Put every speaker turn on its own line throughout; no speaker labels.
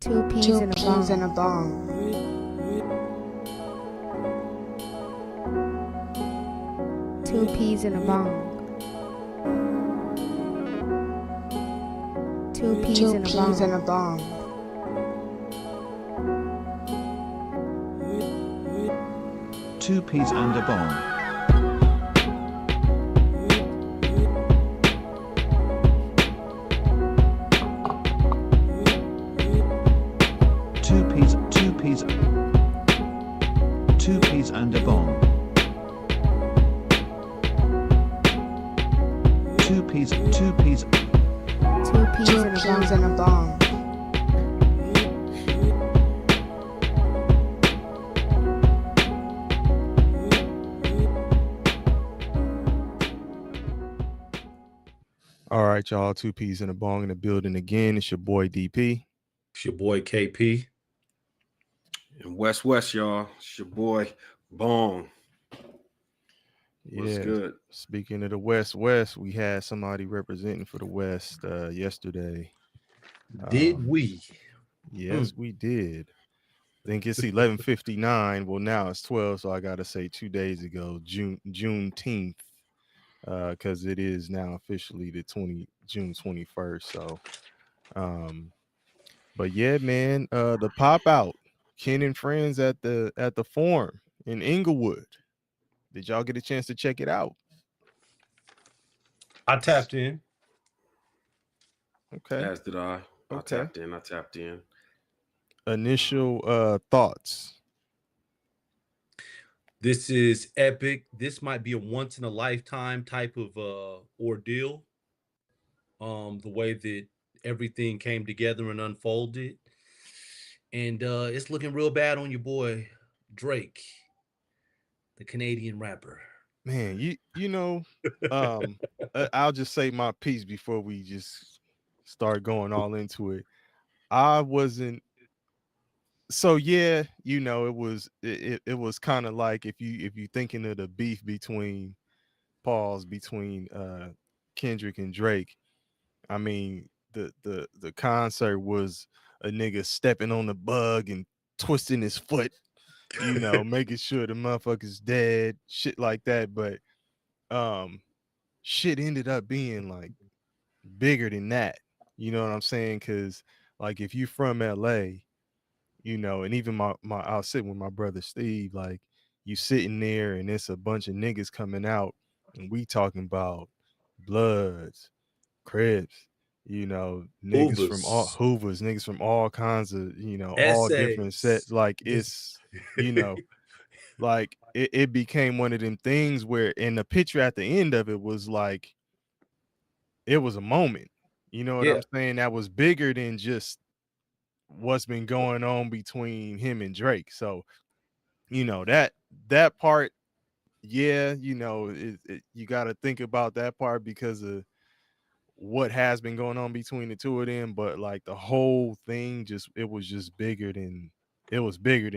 Two peas in a bong. Two peas in a bong. Two peas in a bong.
Two peas and a bong. Two peas and a bong. Two peas
in a bong.
All right, y'all. Two peas in a bong in the building again. It's your boy DP.
It's your boy KP.
And West, y'all. It's your boy Bong. What's good?
Speaking of the West, we had somebody representing for the West yesterday.
Did we?
Yes, we did. I think it's 11:59. Well, now it's 12, so I gotta say 2 days ago, Juneteenth, because it is now officially June 21st. So, but yeah, man, the pop out, Ken and Friends at the Forum in Inglewood. Did y'all get a chance to check it out?
I tapped in.
Okay.
As did I.
Okay.
I tapped in.
Initial thoughts.
This is epic. This might be a once in a lifetime type of ordeal. The way that everything came together and unfolded. And it's looking real bad on your boy Drake, the Canadian rapper.
Man, you know, I'll just say my piece before we just start going all into it. I wasn't. So yeah, you know, it was kind of like if you thinking of the beef between Kendrick and Drake. I mean, the concert was a nigga stepping on the bug and twisting his foot, you know, making sure the motherfucker's dead, shit like that. But shit ended up being like bigger than that. You know what I'm saying? Cause like if you from LA, you know, and even I was sitting with my brother Steve, like you sitting there and it's a bunch of niggas coming out and we talking about Bloods, Crips, you know, niggas from all Hoovers, niggas from all kinds of, you know, all different sets. Like it's, you know, like it became one of them things where, and the picture at the end of it was like, it was a moment, you know what I'm saying? That was bigger than just what's been going on between him and Drake. So, you know, that part, yeah, you know, you got to think about that part because of what has been going on between the two of them. But like the whole thing, it was bigger than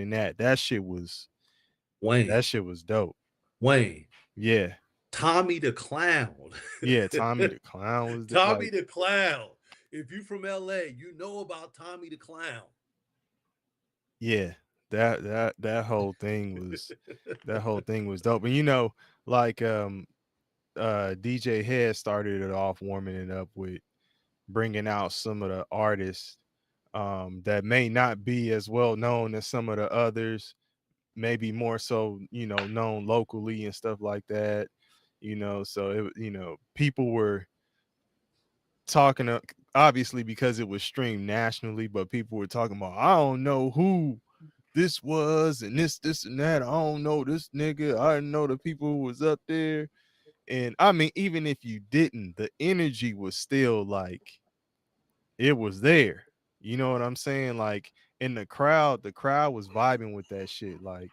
that. That shit was dope.
Wayne.
Yeah.
Tommy the Clown.
Yeah, Tommy the Clown was
Tommy the Clown. If you from LA, you know about Tommy the Clown.
Yeah, that whole thing was dope. And you know, like DJ Head started it off warming it up with bringing out some of the artists that may not be as well known as some of the others, maybe more so, you know, known locally and stuff like that. You know, so it, you know, people were talking obviously because it was streamed nationally, but people were talking about, I don't know who this was and this and that. I don't know this nigga. I didn't know the people who was up there. And I mean, even if you didn't, the energy was still like it was there. You know what I'm saying? Like in the crowd was vibing with that shit. Like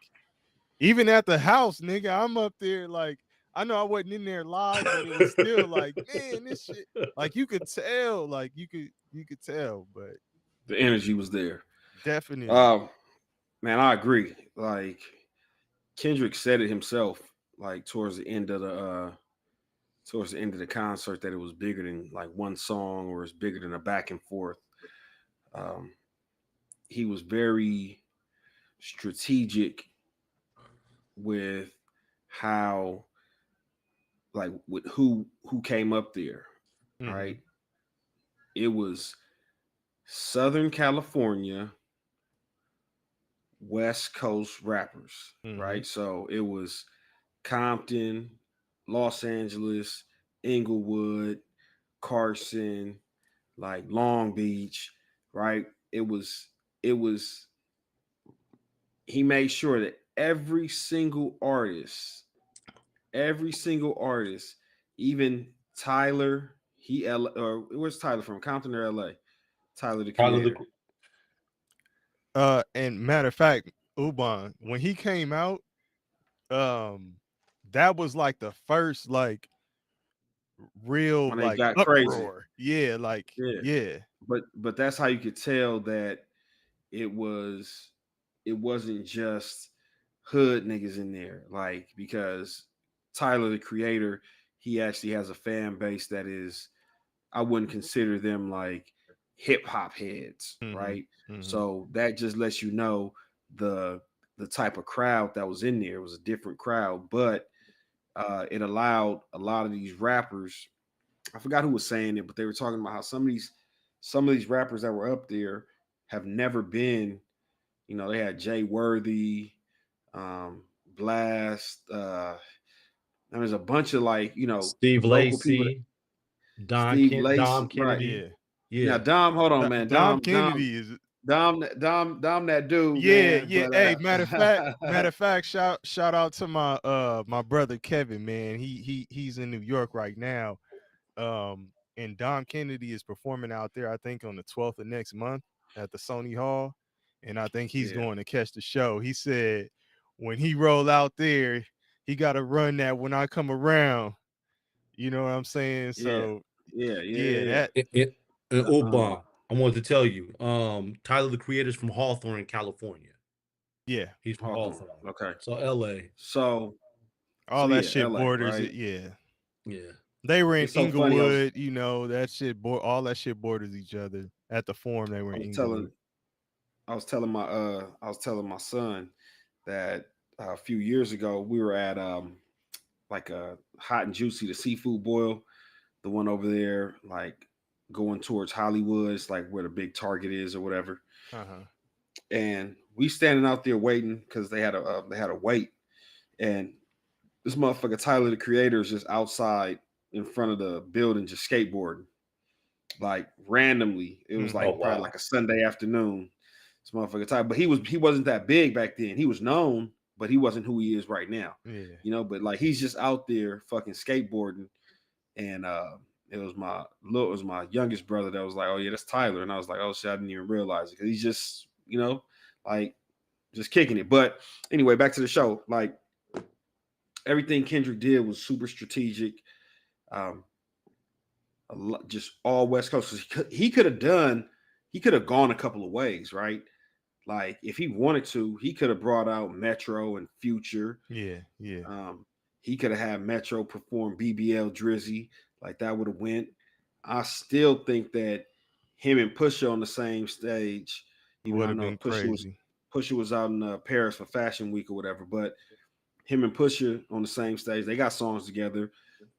even at the house, nigga, I'm up there like I know I wasn't in there live, but it was still like, man, this shit, like you could tell, like you could tell, but
the energy was there.
Definitely.
Man, I agree. Like Kendrick said it himself, like towards the end of the concert, that it was bigger than like one song or it's bigger than a back and forth. he was very strategic with how, like, with who came up there, right? It was Southern California, West Coast rappers, right? So it was Compton, Los Angeles, Inglewood, Carson, like Long Beach, right? It was he made sure that every single artist, even Tyler, or where's Tyler from? Compton or LA? Tyler the
Tyler the
Creator.
And matter of fact, Uban, when he came out, that was like the first like real
When they
like
got crazy.
uproar. Yeah, like
Yeah.
yeah.
But that's how you could tell that it wasn't just hood niggas in there, like, because Tyler the Creator, he actually has a fan base that is, I wouldn't consider them like hip hop heads, right? So that just lets you know the type of crowd that was in there. It was a different crowd, but it allowed a lot of these rappers. I forgot who was saying it, but they were talking about how some of these rappers that were up there have never been. You know, they had Jay Worthy, Blast. And there's a bunch of, like,
Steve
local people.
Lacy,
Steve
Dom
Lacy, right?
Kennedy.
Yeah.
Now,
Yeah.
Dom, hold on, man.
Dom
Dom,
Kennedy is
That dude,
yeah,
man.
yeah.
But
Hey, matter of fact, shout out to my brother Kevin, man. He's in New York right now. And Dom Kennedy is performing out there, I think on the 12th of next month at the Sony Hall. And I think he's
yeah,
going to catch the show. He said when he roll out there, he got to run that when I come around. You know what I'm saying?
yeah,
So yeah,
yeah.
that
And
Um,
Obama, I wanted to tell you, Tyler the Creator's from Hawthorne, California.
yeah.
He's from
Hawthorne.
Hawthorne.
Okay.
So LA.
So
All that
yeah,
shit
LA,
borders
right?
it, yeah.
Yeah.
They were in
It's so funny.
Inglewood, you know, all that shit borders each other. At the Forum, they were
I
in
was
Inglewood.
telling I was telling my son that a few years ago we were at like a Hot and Juicy, the seafood boil, the one over there, like going towards Hollywood. It's like where the big Target is or whatever.
Uh-huh.
And we standing out there waiting because they had a wait, and this motherfucker Tyler the Creator is just outside in front of the building just skateboarding, like randomly. It was
Oh
like probably
wow.
like a Sunday afternoon. This motherfucker Tyler, but he wasn't that big back then. He was known, but he wasn't who he is right now.
Yeah.
But like he's just out there fucking skateboarding, and it was my youngest brother that was like, "Oh yeah, that's Tyler," and I was like, "Oh shit, I didn't even realize it," because he's just like just kicking it. But anyway, back to the show. Like everything Kendrick did was super strategic. Just all West Coast. He could have gone a couple of ways, right? Like if he wanted to, he could have brought out Metro and Future.
Yeah. Yeah.
He could have had Metro perform BBL Drizzy, like that would have went. I still think that him and Pusha on the same stage, even though
Would
I
have
know
been crazy.
Pusha was out in Paris for Fashion Week or whatever, but him and Pusha on the same stage, they got songs together.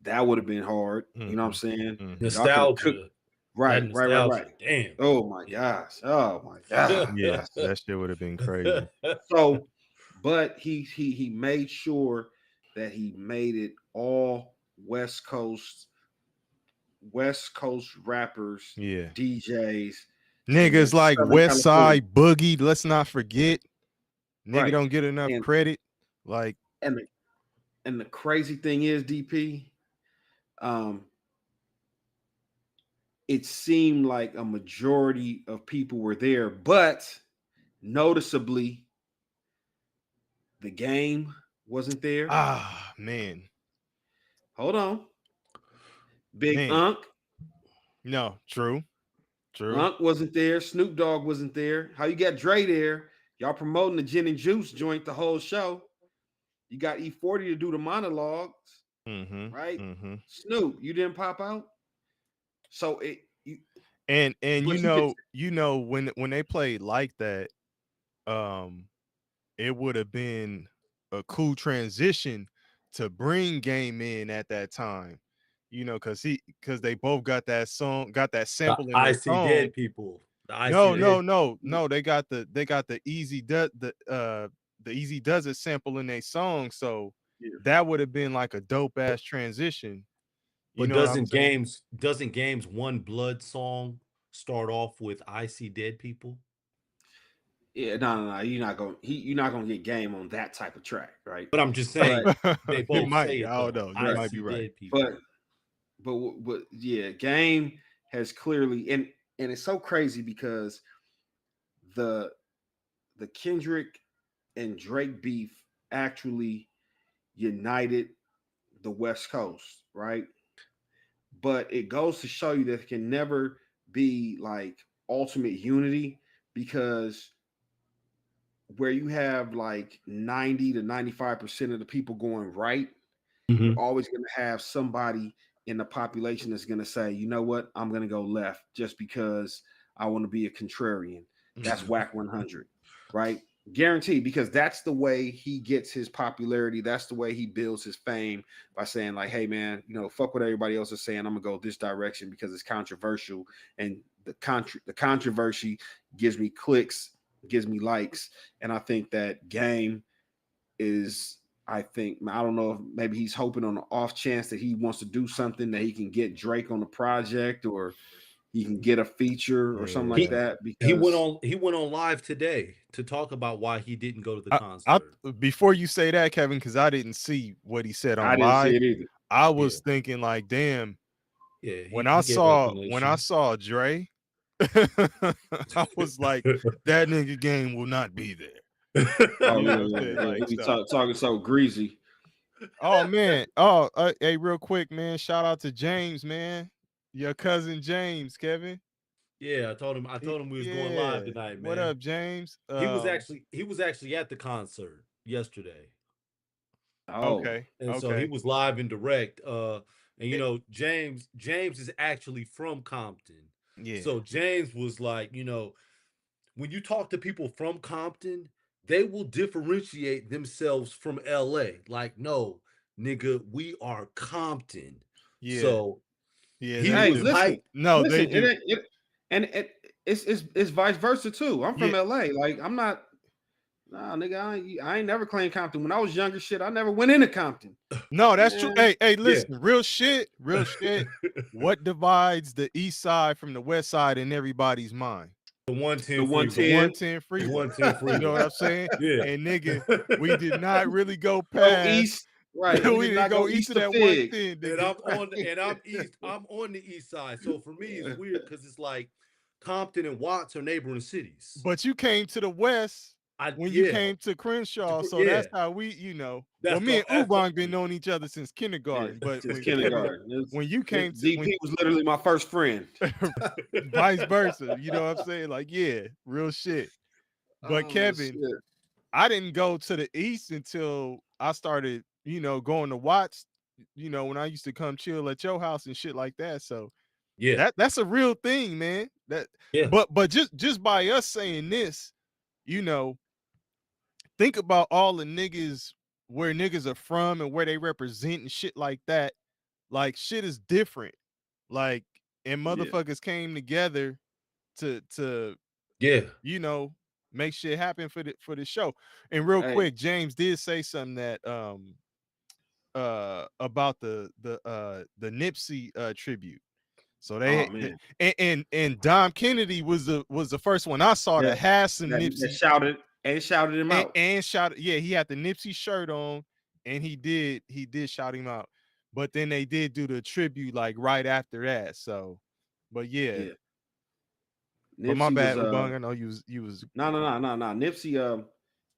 That would have been hard. You know what I'm saying? Y'all could have cooked.
Nostalgia. That
Right.
nostalgia. Damn.
Oh my gosh. Oh my gosh.
Yeah, that shit would have been crazy.
So, but he made sure that he made it all West Coast rappers,
Yeah.
DJs, and then
Niggas like
Southern
West
California.
Side Boogie, let's not forget. Nigga
Right.
don't get enough
And
credit. Like,
and the crazy thing is, DP, it seemed like a majority of people were there, but noticeably the Game wasn't there.
man.
Hold on. Big
Man.
Unk.
No, true.
Unk wasn't there. Snoop Dogg wasn't there. How you got Dre there? Y'all promoting the gin and juice joint the whole show. You got E40 to do the monologues, right? Snoop, you didn't pop out. So
And
But
you know when they played like that, um, it would have been a cool transition to bring Game in at that time. You know, because they both got that song, got that
the
sample in
I
their
See
song.
Dead people. The I See
No,
Dead.
no. They got the the Easy Does It sample in their song. So
Yeah.
that would have been like a dope ass transition. You
But
know what I'm saying?
doesn't Games One Blood song start off with I See Dead people?
Yeah, no. You're not gonna get Game on that type of track, right?
But I'm just
But
saying they
You
both
might.
say it
I don't
though.
know. You
I
might
See
be right.
Dead people.
but yeah, Game has clearly and it's so crazy because the Kendrick and Drake beef actually united the West Coast, right? But it goes to show you that it can never be like ultimate unity because where you have like 90 to 95% of the people going right, you're
Mhm.
always going to have somebody in the population that's going to say, you know what, I'm going to go left just because I want to be a contrarian. That's
Mhm.
whack 100, right? Guaranteed, because that's the way he gets his popularity. That's the way he builds his fame by saying, like, hey, man, fuck what everybody else is saying. I'm going to go this direction because it's controversial. And the controversy gives me clicks, gives me likes. And I think that Game is, I don't know if maybe he's hoping on the off chance that he wants to do something that he can get Drake on the project or he can get a feature or something like
Yeah.
that.
He went
Because
on live today to talk about why he didn't go to the
I
concert.
before you say that, Kevin, because I didn't see what he said
I
on
didn't see
live.
it either.
I
Yeah.
was thinking like, damn,
Yeah,
when
he gave an
when I
explanation.
saw Dre, I was like, that nigga Game will not be there.
Oh
You know what I'm
yeah,
saying?
yeah.
Like,
He be
so,
talking so greasy.
oh man, oh, hey, real quick, man, shout out to James, man, your cousin James, Kevin.
Yeah, I told him we was going live
Yeah,
tonight,
what
man.
up, James?
He was actually at the concert yesterday.
Oh,
Okay,
And so he
okay,
was live and direct. And
Eh,
James is actually from Compton.
yeah,
So James was like, when you talk to people from Compton, they will differentiate themselves from LA. Like, no, nigga, we are Compton.
yeah,
So
yeah,
he
they
hey,
was
do.
hyped.
No, they
listen.
do.
It's vice versa too. I'm
Yeah,
from LA. Like I'm not. Nah, nigga, I ain't never claimed Compton. When I was younger, shit, I never went into Compton.
no, that's true.
Man,
Hey,
Yeah.
listen, real shit, real shit. What divides the east side from the west side in everybody's mind?
The
the
110
The
freeway.
110.
110
The
freeway.
110
You know
freeway.
what I'm saying?
Yeah.
And nigga, we did not really go
Go
past.
east. Right. We
We
did
didn't
not
go
go
east
east
of
of
that
Fig.
110,
And
nigga.
I'm on the east side. So for me, it's weird because it's like Compton and Watts are neighboring cities.
But you came to the west when you
Yeah.
came to Crenshaw, so
Yeah.
that's how well,
That's
me
the
and
that's the
Ubang been knowing each other since
Yeah,
kindergarten. But
since
when Kevin,
kindergarten.
when you came to
DP was literally my first friend.
vice versa, you know what I'm saying? Like, yeah, real shit. But
Oh
Kevin,
shit.
I didn't go to the east until I started, going to Watts, when I used to come chill at your house and shit like that. So
yeah.
that's a real thing, man. That
Yeah.
but just by us saying this, you know, think about all the niggas where niggas are from and where they represent and shit like that. Like shit is different. Like and
Yeah.
motherfuckers came together to
Yeah.
make shit happen for the show. And real
Hey,
quick, James did say something that about the Nipsey tribute. So
oh
they
man.
and Dom Kennedy was the first one I saw to
That
have some
that
Nipsey
shouted him out.
and shout, yeah, he had the Nipsey shirt on and he did shout him out. But then they did do the tribute like right after that. So but yeah.
Yeah.
But my
Nipsey was
bad, Ubang. I know you was
no. Nipsey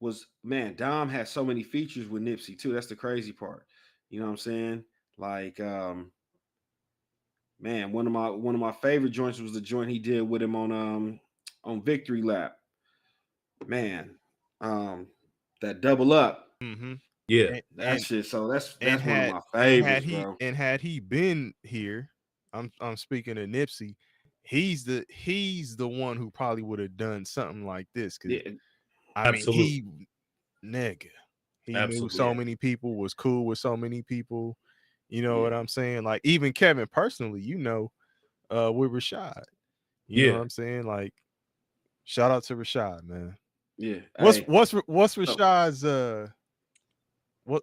was, man, Dom had so many features with Nipsey too. That's the crazy part. You know what I'm saying? Like man, one of my favorite joints was the joint he did with him on Victory Lap. Man, that double up.
mm-hmm.
Yeah.
That shit. So
And
that's one of
had
my favorites,
he
bro.
and had he been here, I'm speaking of Nipsey, he's the one who probably would have done something like this. Cause
Yeah,
I mean,
Absolutely.
nigga, he knew
Absolutely.
so many people, was cool with so many people. You know what
Yeah.
I'm saying? Like even Kevin personally, with Rashad. You know what
Yeah.
I'm saying? Like, shout out to Rashad, man.
Yeah.
What's
Hey,
what's
so
Rashad's what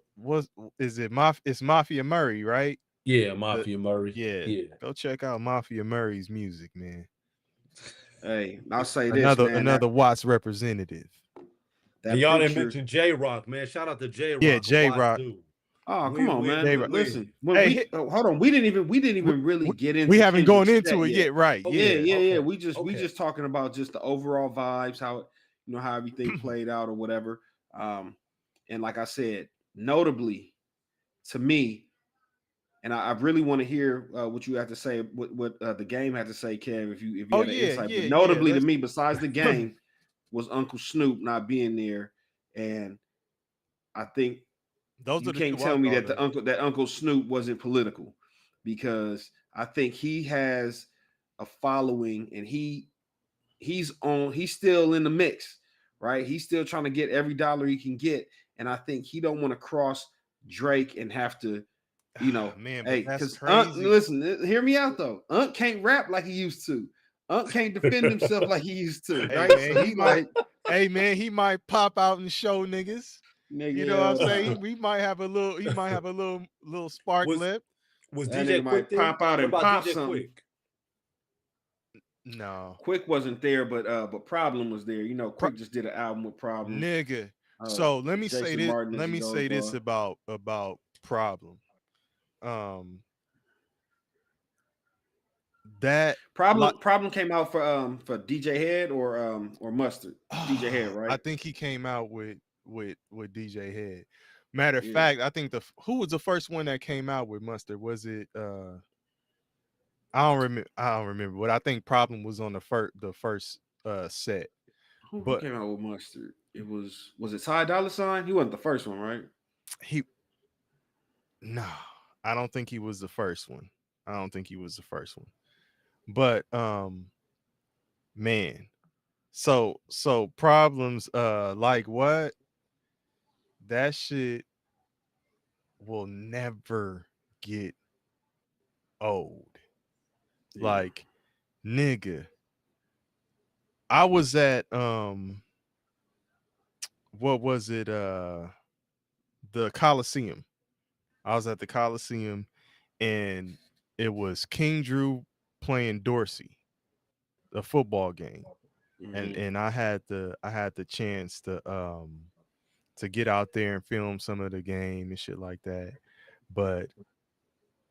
is it? It's Mafia Murray, right?
Yeah.
The
Mafia Murray.
yeah.
Yeah.
Go check out Mafia Murray's music, man.
hey, I'll say this,
Another
man. That
Watts representative.
And
that
y'all didn't
picture.
mention J Rock, man. Shout out to J
Yeah,
Rock, a
J
Watts
Rock.
dude.
Oh, come on, man.
J Rock.
Listen, when
Hey,
hold on, we didn't even really get
we
into
haven't gone
Kendrick's
into
set
it
yet.
yet, right?
Yeah,
Yeah.
yeah, yeah.
Okay.
We
Okay.
just talking about just the overall vibes, how how everything played out or whatever. And like I said, notably to me, and I really want to hear what you have to say, what the game had to say, Kev, if you
Oh
had an
yeah,
insight. But
yeah.
notably to me, besides the game, was Uncle Snoop not being there, and I think
Those
you
are the
can't
two I
tell me
thought
that
of.
Uncle Snoop wasn't political, because I think he has a following, and he's still in the mix, right? He's still trying to get every dollar he can get, and I think he don't want to cross Drake and have to,
Man, but
hey,
that's
because
crazy.
listen, hear me out though. Can't rap like he used to. Can't defend himself like he used to,
Hey
right?
man,
So he like,
he might pop out and show niggas. You know what I'm
nigga,
saying? We might have a little, he might have a little spark
Was
lip.
was
that
DJ
nigga
Quick
might
there?
pop out
What
and
about
pop
DJ
something.
Quick?
No,
Quick wasn't there, but Problem was there. Quick just did an album with Problem.
nigga. So let me say
Jason
this.
Martin as
Let
he
me
goes
say this
by.
about Problem. That like
Problem came out for DJ Head or Mustard. DJ Head, right?
I think he came out with DJ Head. Matter of
Yeah.
fact, I think who was the first one that came out with Mustard? Was it I don't remember, but I think Problem was on the first set.
Who
But
came out with Mustard? It was it Ty Dolla $ign? He wasn't the first one, right?
no, I don't think he was the first one. I don't think he was the first one. But man, so Problems like what? That shit will never get old.
Yeah.
Like, nigga, I was at what was it? The Coliseum. I was at the Coliseum, and it was King Drew playing Dorsey, a football game. And I had the chance to get out there and film some of the game and shit like that. But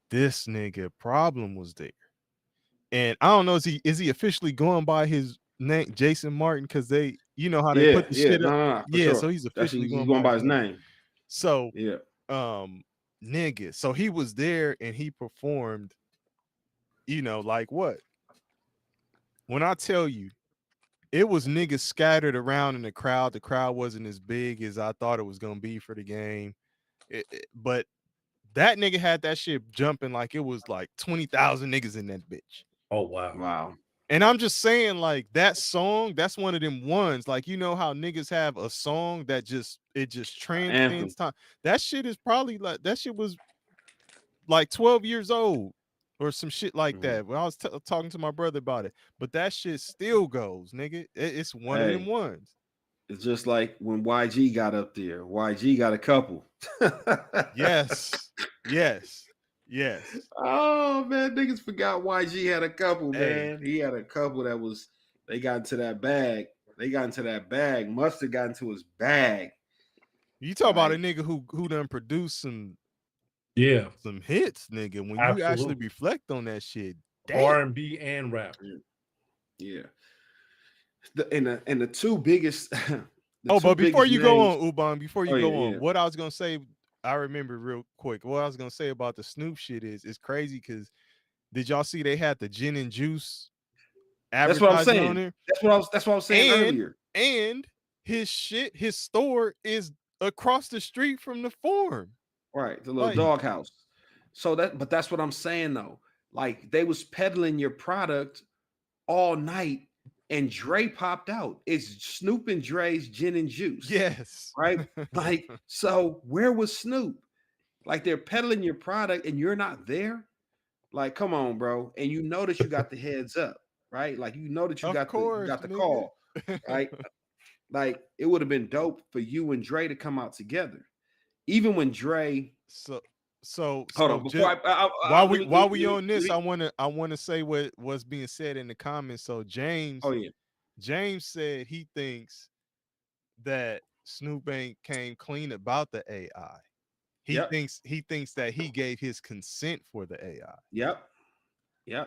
this nigga Problem was there. And I don't know, is he officially going by his name, Jason Martin? Because they, how they put the
Yeah,
shit up.
no, for
Yeah,
sure.
so he's
That's
officially
he's
going
going
by
by
his
his
name.
name.
So,
Yeah.
nigga, so he was there and he performed, like what? When I tell you, it was niggas scattered around in the crowd wasn't as big as I thought it was gonna be for the game. But that nigga had that shit jumping like it was like 20,000 niggas in that bitch.
Oh wow.
Wow.
And I'm just saying, like, that song, that's one of them ones. Like, you know how niggas have a song that just
Anthem.
transcends time. That shit is probably like, that shit was like 12 years old or some shit like that. When I was talking to my brother about it, but that shit still goes, nigga. It's one of them
Hey,
ones.
it's just like when YG got up there. YG got a couple.
Yes.
Oh man, niggas forgot YG had a couple,
Hey,
man. He had a couple they got into that bag. They got into that bag. Mustard got into his bag.
you talk about a
Like,
nigga who done produced some hits, nigga. When you actually
Absolutely.
reflect on that shit, damn.
R&B and rap.
yeah. The two biggest
But before you go
names,
on, Ubon,
yeah.
what I was gonna say, I remember real quick. What I was gonna say about the Snoop shit is crazy because did y'all see they had the gin and juice
That's what I'm
advertising on
saying.
there?
That's what I was saying earlier.
And his store is across the street from the Forum.
Right, the little
Like,
doghouse. But that's what I'm saying though. Like, they was peddling your product all night, and Dre popped out. It's Snoop and Dre's Gin and Juice.
Yes.
Right? Like, so where was Snoop? Like, they're peddling your product and you're not there. Like, come on, bro. And you know that you got the heads up, right? Like, you know that you got the
nigga.
call, right? Like, it would have been dope for you and Dre to come out together. Even when Dre.
So
hold on. Before
while we on this, I wanna say what's being said in the comments. So James, James said he thinks that Snoop ain't came clean about the AI. He thinks that he gave his consent for the AI.
Yep.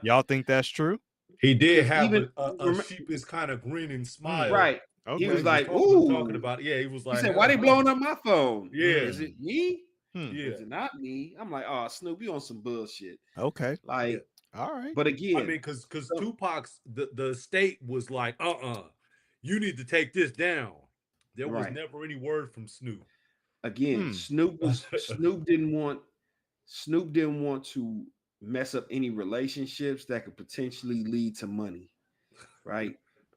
Y'all think that's true?
He did have a sheepish kind of grinning smile.
Right.
Okay.
He was like,
"Ooh." Talking about, he was like,
he said, "Why they blowing up my phone?
Yeah.
Is it me?
Yeah.
Is it not me?" I'm like, "Oh, Snoop, you on some bullshit."
Okay.
Like,
all right.
But again,
I mean, because Tupac's the state was like, you need to take this down. There was never any word from Snoop.
Again, Snoop didn't want to mess up any relationships that could potentially lead to money, right?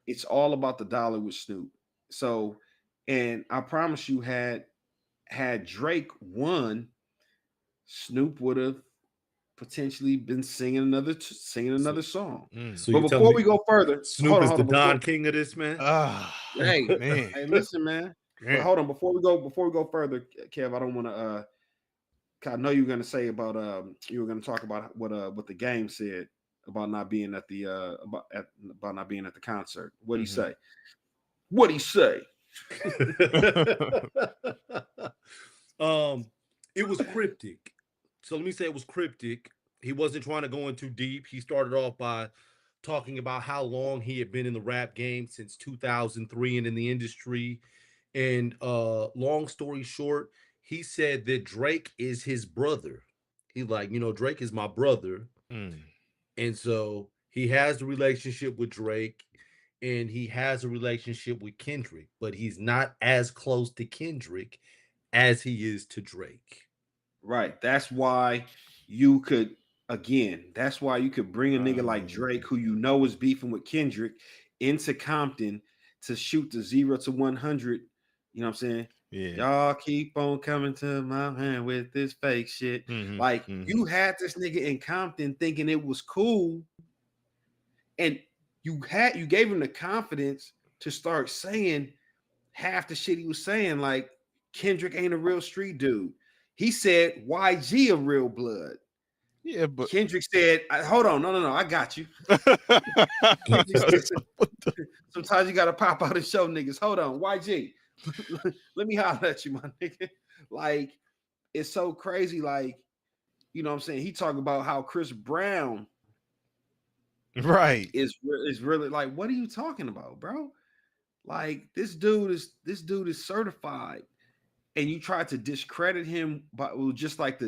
It's all about the dollar with Snoop. So, and I promise you, had Drake won, Snoop would have potentially been singing another song.
So
but before we go further,
Snoop is the Don King of this, man.
Hey, man. Hey, listen, man. But hold on, before we go further, Kev, I don't want to. I know you're gonna say about you were gonna talk about what the game said about not being at the about not being at the concert. What'd he say? What'd he say?
It was cryptic. So let me say it was cryptic. He wasn't trying to go in too deep. He started off by talking about how long he had been in the rap game, since 2003 and in the industry. And long story short, he said that Drake is his brother. He's like, Drake is my brother. And so he has a relationship with Drake and he has a relationship with Kendrick, but he's not as close to Kendrick as he is to Drake.
Right. That's why you could bring a nigga like Drake, who is beefing with Kendrick, into Compton to shoot the 0 to 100. You know what I'm saying?
Yeah.
Y'all keep on coming to my hand with this fake shit. You had this nigga in Compton thinking it was cool, and you gave him the confidence to start saying half the shit he was saying, like Kendrick ain't a real street dude. He said YG a real blood.
Yeah, but
Kendrick said, hold on, no, I got you. Sometimes you gotta pop out and show niggas. Hold on, YG. Let me holler at you, my nigga. Like, it's so crazy. Like, you know what I'm saying? He talked about how Chris Brown is really like, what are you talking about, bro? Like, this dude is certified, and you tried to discredit him just like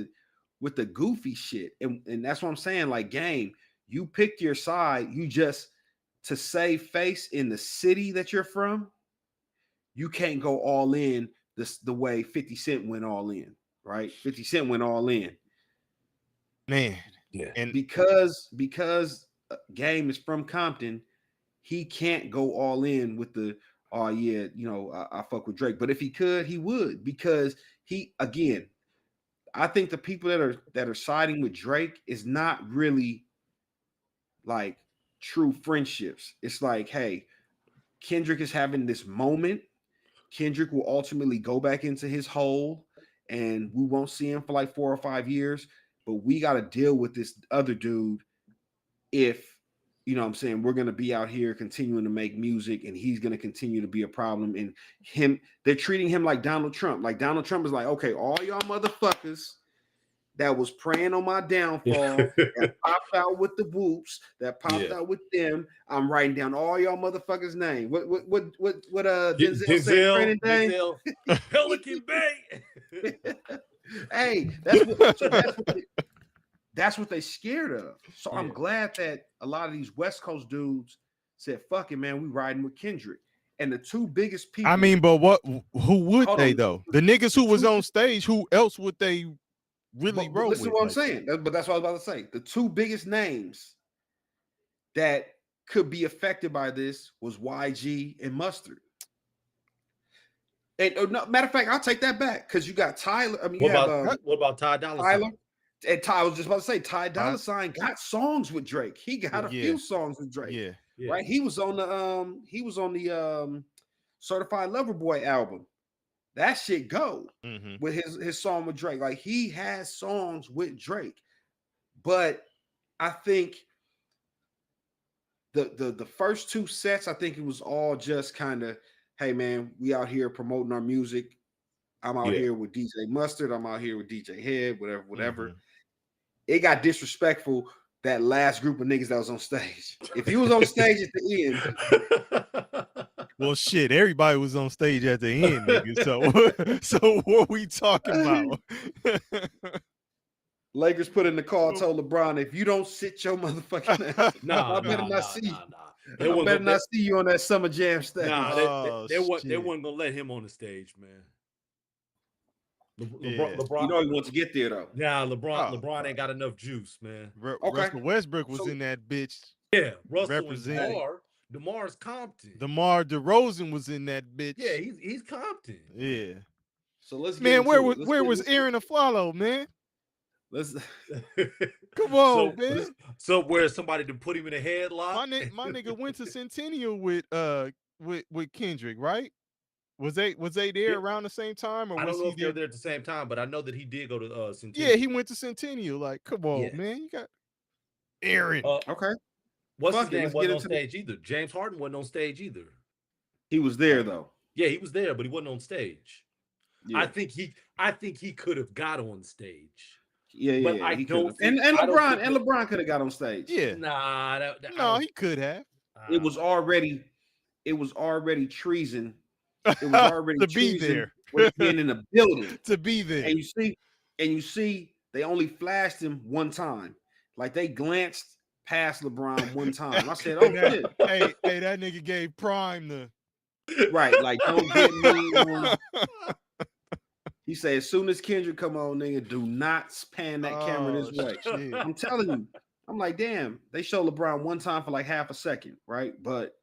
with the goofy shit. And that's what I'm saying. Like, Game, you picked your side, you just to save face in the city that you're from. You can't go all in the way 50 Cent went all in, right? 50 Cent went all in.
Man.
Yeah.
And because Game is from Compton, he can't go all in with the, oh yeah, I fuck with Drake. But if he could, he would, because I think the people that are siding with Drake is not really like true friendships. It's like, hey, Kendrick is having this moment. Kendrick will ultimately go back into his hole, and we won't see him for like 4 or 5 years. But we got to deal with this other dude if, you know what I'm saying, we're going to be out here continuing to make music, and he's going to continue to be a problem. And they're treating him like Donald Trump. Like, Donald Trump is like, okay, all y'all motherfuckers that was praying on my downfall, that popped out with the whoops, that popped out with them, I'm writing down all y'all motherfuckers' name. What Denzel
Denzel Pelican Bay.
Hey, that's what they scared of. So I'm glad that a lot of these West Coast dudes said, fuck it, man, we riding with Kendrick. And the two biggest people,
I mean, but who would they though? The niggas who was on stage, who else would they really roll with?
Listen to what I'm saying. But that's what I was about to say. The two biggest names that could be affected by this was YG and Mustard. And no, matter of fact, I'll take that back because you got Tyler. I mean, you have
what about Ty Dolla
Tyler.
Sign?
And Ty was just about to say Ty Dolla Sign got songs with Drake. He got a few songs with Drake.
Yeah.
Right. He was on the Certified Lover Boy album. That shit go with his song with Drake. Like he has songs with Drake. But I think the first two sets, I think it was all just kind of, hey man, we out here promoting our music. I'm out here with DJ Mustard. I'm out here with DJ Head, whatever. It got disrespectful, that last group of niggas that was on stage. If you was on stage at the end.
Well, shit, everybody was on stage at the end, nigga. So what we talking about?
Lakers put in the call, told LeBron, if you don't sit your motherfucking ass, I better not see you. I better not see you on that Summer Jam stage.
They weren't gonna let him on the stage, man. LeBron,
you know he wants to get there though.
Nah, LeBron ain't got enough juice, man.
Russell Westbrook was in that bitch.
Yeah, Russell and DeMar's Compton.
DeMar DeRozan was in that bitch.
Yeah, he's Compton.
Yeah.
So let's
get where was Aaron Aflalo, man?
Let's
come on, man.
So where somebody to put him in a headlock?
My nigga went to Centennial with Kendrick, right? Was they there around the same time? Or
I don't know if they were there at the same time, but I know that he did go to Centennial.
Yeah, he went to Centennial. Like, come on, man. You got Aaron.
Okay.
What's his name wasn't on stage either. James Harden wasn't on stage either.
He was there though.
Yeah, he was there, but he wasn't on stage. Yeah. I think he could have got on stage.
Yeah, but I don't. And LeBron could have got on stage.
Yeah.
No,
he could have.
It was already treason. It was already
to be there,
being in the building
to be there.
And you see, they only flashed him one time. Like they glanced past LeBron one time. I said, "Oh shit!"
Hey, that nigga gave Prime the
right. Like, don't get me. He said, as soon as Kendrick come on, nigga, do not pan that camera this way. Shit. I'm telling you. I'm like, damn. They show LeBron one time for like half a second, right? But,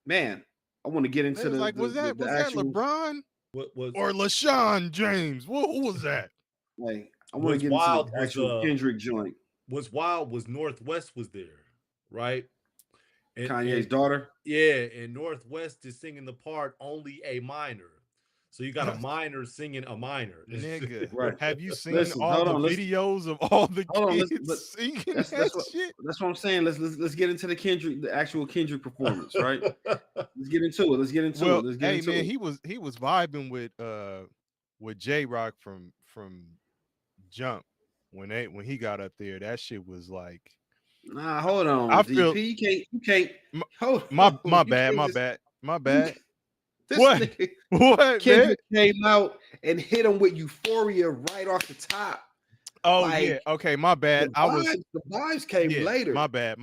man. I want to get into the
was that LeBron or LaShawn James? Who was that?
Like, I want to get into the actual Kendrick joint.
What's wild was Northwest was there, right?
And Kanye's daughter.
Yeah, and Northwest is singing the part only a minor. So you got a minor singing a minor.
Nigga,
right.
Have you seen all the videos of all the kids singing that shit?
That's what I'm saying. Let's get into the actual Kendrick performance, right? Let's get into it.
Hey man, he was vibing with J-Rock from Jump when he got up there. That shit was like,
nah, hold on.
I feel
you can't. Hold
on. My bad.
What Kendrick came out and hit him with Euphoria right off the top.
Oh, like, yeah. Okay, my bad.
The vibes came later.
My bad.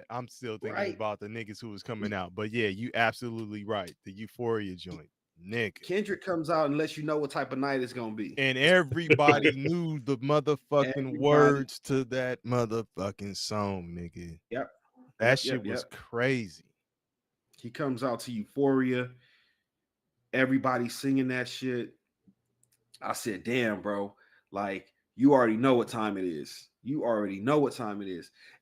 I'm still thinking about the niggas who was coming out. But yeah, you absolutely right. The Euphoria joint. Nigga.
Kendrick comes out and lets you know what type of night it's gonna be.
And everybody knew the motherfucking words to that motherfucking song, nigga.
Yep.
That shit was crazy.
He comes out to Euphoria. Everybody singing that shit. I said, damn, bro. Like, you already know what time it is.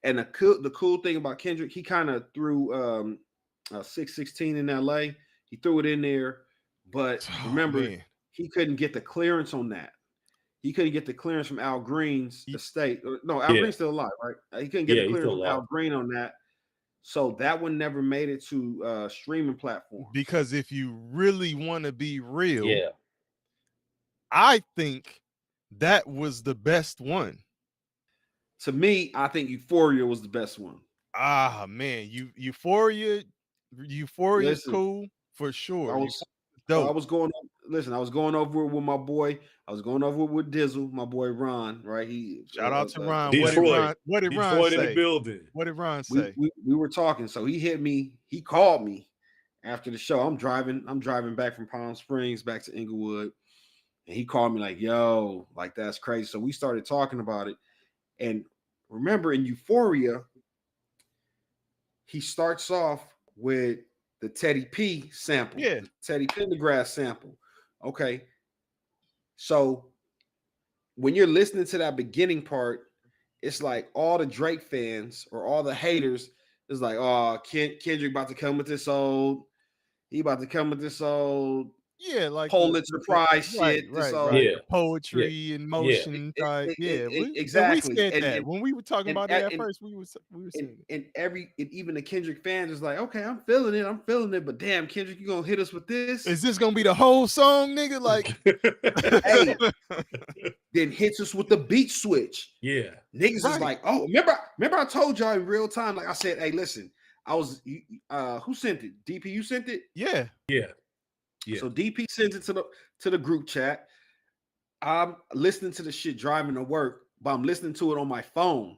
And the cool thing about Kendrick, he kind of threw 616 in LA. He threw it in there. But remember, he couldn't get the clearance on that. He couldn't get the clearance from Al Green's estate. No, Al Green's still alive, right? He couldn't get the clearance from Al Green on that. So that one never made it to streaming platform.
Because if you really want to be real, I think that was the best one.
To me, I think Euphoria was the best one.
Ah, man, Euphoria is cool for sure.
I was going over it with my boy. I was going over it with Dizzle, my boy Ron. Right?
Shout out to Ron.
Detroit.
What did Ron say?
In the building.
What did Ron say?
We were talking. So he hit me. He called me after the show. I'm driving back from Palm Springs back to Inglewood, and he called me like, "Yo, like that's crazy." So we started talking about it. And remember, in Euphoria, he starts off with the Teddy P sample,
Yeah.
the Teddy Pendergrass sample. Okay. So when you're listening to that beginning part, it's like all the Drake fans or all the haters is like, oh, Kendrick about to come with this old, he about to come with this old
Yeah, like
Pulitzer Prize shit. This old,
Yeah.
the poetry and motion type. Yeah, and we
exactly.
said that when we were talking about it at first. We were saying it.
And even the Kendrick fans is like, okay, I'm feeling it, but damn, Kendrick, you gonna hit us with this?
Is this gonna be the whole song, nigga? Like,
hey, then hits us with the beat switch.
Yeah,
niggas is like, oh, remember I told y'all in real time, like I said, hey, listen, I was who sent it? DP, you sent it?
Yeah.
So DP sends it to the group chat. I'm listening to the shit driving to work, but I'm listening to it on my phone.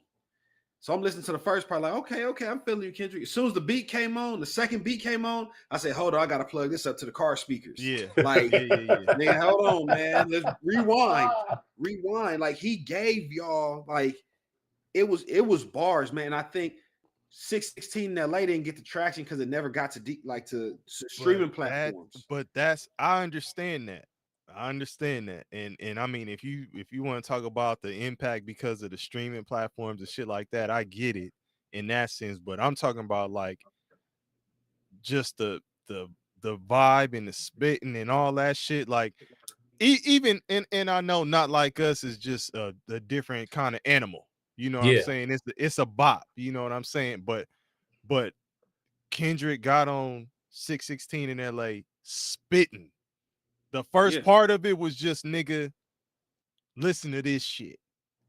So I'm listening to the first part, like, okay, I'm feeling you, Kendrick. As soon as the beat came on, the second beat came on, I said, hold on, I gotta plug this up to the car speakers.
Yeah.
Like,
yeah.
nigga, hold on, man. Let's rewind. Like, he gave y'all, like, it was bars, man. I think 616 in LA didn't get the traction because it never got to streaming platforms.
I understand that. And I mean, if you want to talk about the impact because of the streaming platforms and shit like that, I get it in that sense. But I'm talking about like just the vibe and the spitting and all that shit. Like even and I know Not Like Us is just a different kind of animal. You know what I'm saying? It's a bop. You know what I'm saying? But Kendrick got on 616 in LA spitting. The first part of it was just, nigga, listen to this shit.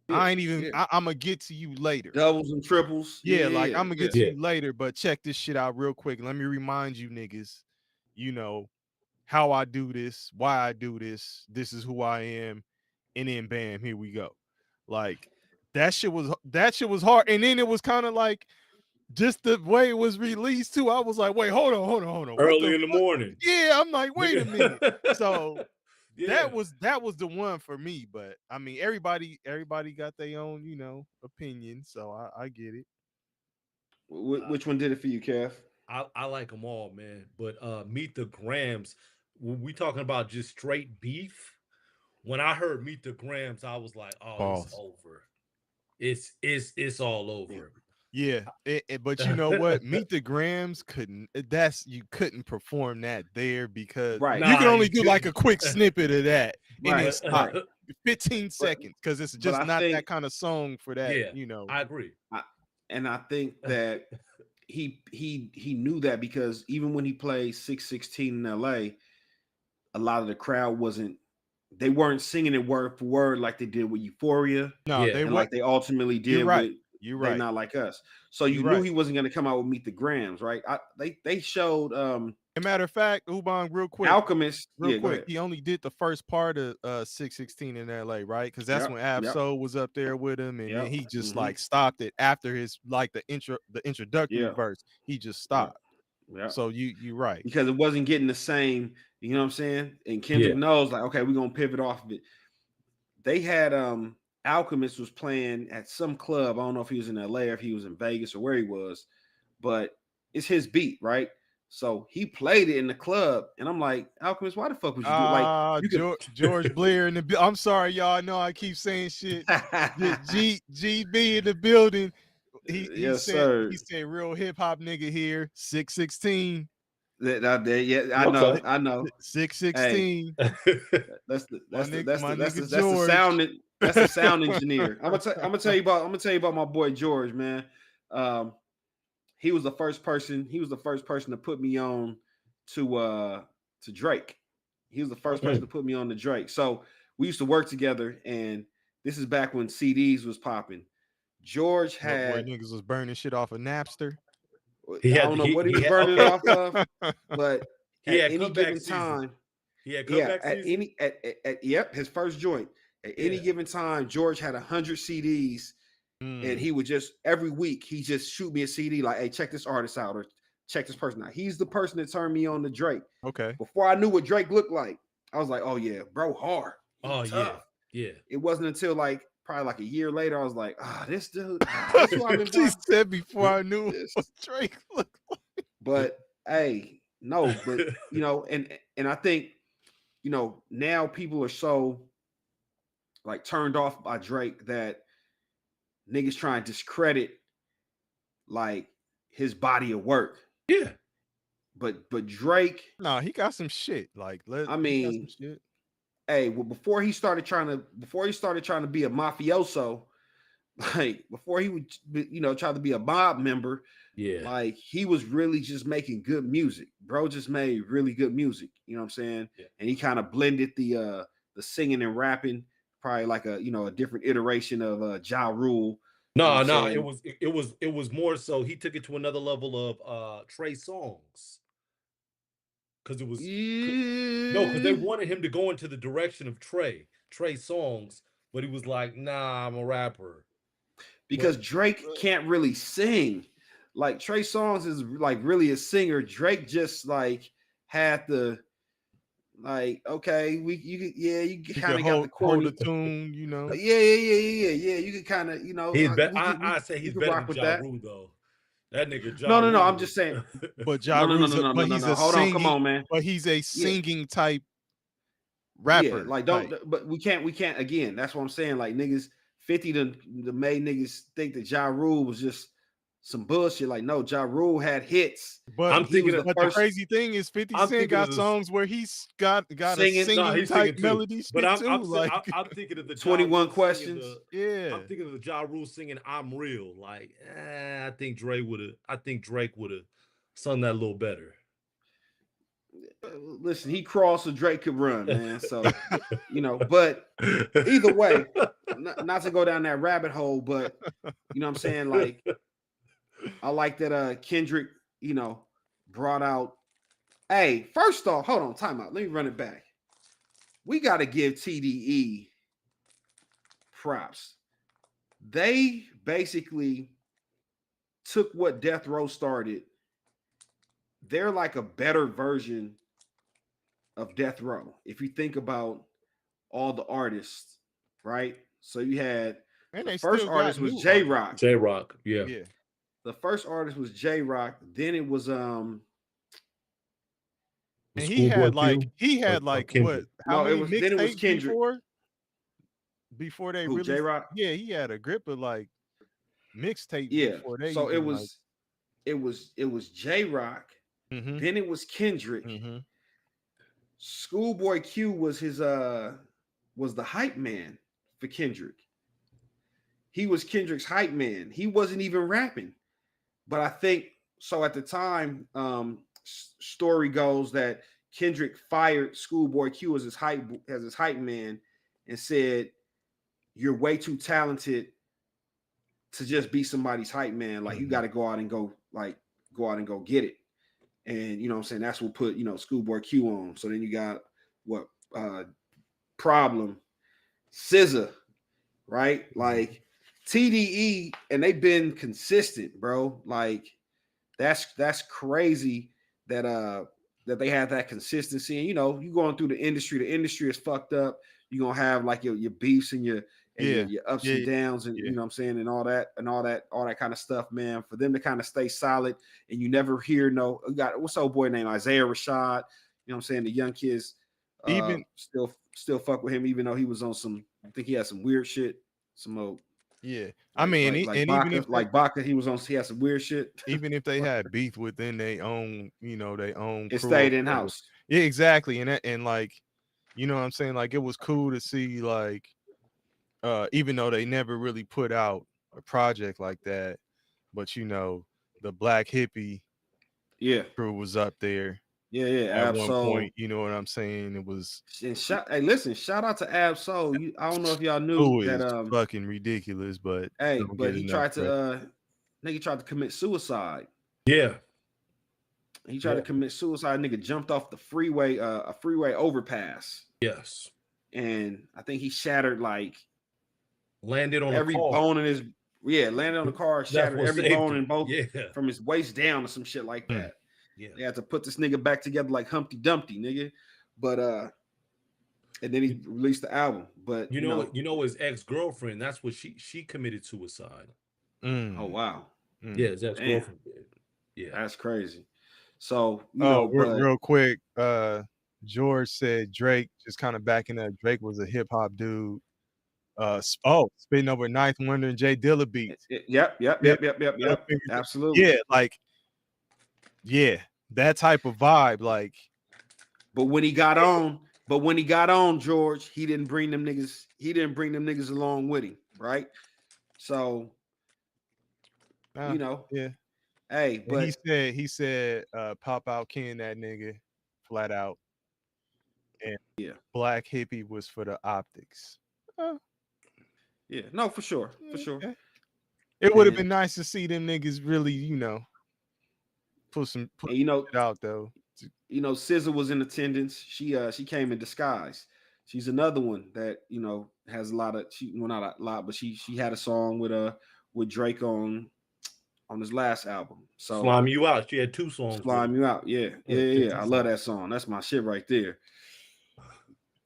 I ain't even, I'm going to get to you later.
Doubles and triples.
I'm going to get to you later, but check this shit out real quick. Let me remind you niggas, you know, how I do this, why I do this. This is who I am. And then bam, here we go. Like, that shit was hard. And then it was kind of like, just the way it was released too, I was like, wait, hold on.
Early in the morning.
Yeah, I'm like, wait a minute. So that was the one for me. But I mean, everybody got their own, you know, opinion. So I get it.
Which one did it for you, Kev?
I like them all, man. But Meet the Grams, when we talking about just straight beef, when I heard Meet the Grams, I was like, oh, it's over. It's all over.
Yeah, but you know what? Meet the Grams you couldn't perform that there because you can only do like a quick snippet of that and then stop 15 seconds because it's just not that kind of song for that.
Yeah,
you know,
I agree.
And I think that he knew that because even when he played 616 in LA, a lot of the crowd they weren't singing it word for word like they did with Euphoria.
No,
like they ultimately did with
You're
They
right.
Not Like Us. So you knew he wasn't going to come out with Meet the Grams, right? They showed
a matter of fact, Ubang, real quick.
Alchemist.
Real quick. He only did the first part of 616 in LA, right? Because that's when Ab-Soul was up there with him, and then he just like stopped it after his like the introductory verse. He just stopped.
Yeah.
So you're right.
Because it wasn't getting the same, you know what I'm saying? And Kendrick knows, like, okay, we're gonna pivot off of it. They had Alchemist was playing at some club. I don't know if he was in LA or if he was in Vegas or where he was, but it's his beat, right? So he played it in the club, and I'm like, Alchemist, why the fuck would you do like
George Blair in the I'm sorry, y'all. I know I keep saying shit. GB in the building. He said real hip hop nigga here. 616.
I know.
616.
That's the sound engineer. I'm gonna tell you about my boy George, man. He was the first person to put me on to Drake. He was the first person to put me on to Drake. So we used to work together, and this is back when CDs was popping. George had
niggas was burning shit off of Napster.
I don't know what he was burning it off of, but at any given time, his first joint. At any given time, George had 100 CDs, and he would just every week he just shoot me a CD like, "Hey, check this artist out," or "Check this person out." He's the person that turned me on to Drake.
Okay.
Before I knew what Drake looked like, I was like, "Oh yeah, bro, hard."
Oh
tough.
yeah.
It wasn't until like probably like a year later, I was like, this dude, that's who I've been
She
watching.
said before I knew
This.
what Drake looked like.
But hey, no, but you know, and I think, you know, now people are so like turned off by Drake that niggas try and discredit like his body of work.
Yeah.
But Drake,
No, he got some shit. Like,
I
he got some
mean,
shit.
hey, well, before he started trying to be a mafioso, like before he would, you know, try to be a mob member,
Yeah.
like he was really just making good music. Bro just made really good music. You know what I'm saying?
Yeah.
And he kind of blended the singing and rapping, probably like a, you know, a different iteration of Ja Rule.
No,
You know what I'm
no,
saying?
it was more so he took it to another level of Trey songs. Because it was no, because they wanted him to go into the direction of Trey songs, but he was like, nah, I'm a rapper.
Because Drake can't really sing. Like Trey Songz is like really a singer. Drake just like had the like, okay, you kind of got the corny
hold the tune, you know.
Yeah. You can kind of, you know,
I say he's better than Ja Rule, though. That nigga Ja
No.
Rule
I'm just saying.
But Ja Rule's but he's a
Hold
singing,
on, come on, man.
but he's a singing type
Yeah,
rapper.
like but we can't again. That's what I'm saying. Like niggas 50 the made niggas think that Ja Rule was just some bullshit. Like, no, Ja Rule had hits.
But
I'm thinking
the crazy thing is 50 Cent got songs where he's got
singing,
a singing type melody
but
shit too.
I'm thinking of the
21 Questions.
I'm thinking of the Ja Rule singing "I'm Real." Like, I think Drake would have sung that a little better.
Listen, he crawled so Drake could run, man. So, you know, but either way, not to go down that rabbit hole, but you know what I'm saying? Like, I like that Kendrick, you know, brought out. Hey, first off, hold on, time out. Let me run it back. We got to give TDE props. They basically took what Death Row started. They're like a better version of Death Row. If you think about all the artists, right? So you had the first artist was J Rock.
J Rock, yeah.
The first artist was J Rock. Then it was
and he had like what? How many mixtapes before they really
J-Rock?
Yeah, he had a grip of like mixtapes before they.
So it was J Rock.
Mm-hmm.
Then it was Kendrick.
Mm-hmm.
Schoolboy Q was the hype man for Kendrick. He was Kendrick's hype man. He wasn't even rapping. But I think so at the time, story goes that Kendrick fired Schoolboy Q as his hype man and said, "You're way too talented to just be somebody's hype man. Like, you got to go out and go get it." And you know what I'm saying? That's what put, you know, Schoolboy Q on. So then you got what Problem, SZA, right? Like TDE, and they've been consistent, bro. Like that's crazy that they have that consistency. And you know, you going through the industry is fucked up. You're gonna have like your beefs and your ups and downs, and you know what I'm saying, and all that kind of stuff, man. For them to kind of stay solid, and you never hear we got what's old boy name Isaiah Rashad. You know what I'm saying? The young kids even still fuck with him, even though he was on some. I think he had some weird shit. Some old.
Yeah, I mean,
like
Baca,
even if Baca, he had some weird shit.
Even if they had beef within their own, you know, their own,
it stayed in house.
Yeah, exactly, and like, you know what I'm saying? Like, it was cool to see, like, even though they never really put out a project like that, but you know, the Black Hippie crew was up there. At one point, you know what I'm saying? It was.
And shout out to Ab-Soul. I don't know if y'all knew that
fucking ridiculous, but
he tried to commit suicide.
Yeah.
He tried to commit suicide. Nigga jumped off the freeway, a freeway overpass.
Yes.
And I think he shattered
landed on
every bone in his landed on the car, shattered every bone in both from his waist down or some shit like that. Yeah. They had to put this nigga back together like Humpty Dumpty, nigga. But and then he released the album. But
you know his ex-girlfriend, that's what she committed suicide.
Mm,
oh wow,
mm.
Yeah, his
damn,
ex-girlfriend did. Yeah.
that's crazy. So
Oh,
but
real quick, George said Drake, just kind of backing up. Drake was a hip hop dude. Spitting over Ninth Wonder and Jay Dilla beats.
Yep. Absolutely.
Yeah, like, yeah, that type of vibe. Like,
But when he got on, George, he didn't bring them niggas. He didn't bring them niggas along with him, right? So,
yeah.
Hey,
And
but
he said, Pop Out Ken, that nigga, flat out. And
yeah,
Black Hippie was for the optics.
yeah, no, for sure.
Okay. It would have been nice to see them niggas really, put
and
it out though.
SZA was in attendance. She came in disguise. She's another one that has a lot of not a lot, but she had a song with Drake on his last album. So
Slime You Out. She had 2 songs.
Slime You Out. Yeah. I love that song. That's my shit right there.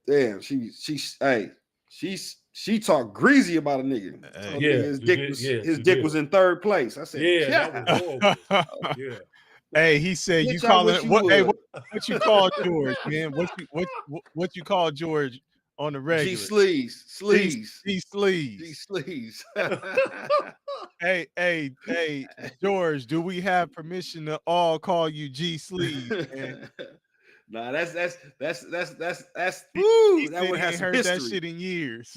Damn, she talked greasy about a nigga. His dick was in 3rd place. I said,
that was horrible. Yeah.
Hey, he said you call it what you call George, man? What you call George on the regular?
G sleeves.
Hey, George, do we have permission to all call you G sleeves, man?
Nah, that's
He
that would have
ain't
some
heard
history.
that shit in years.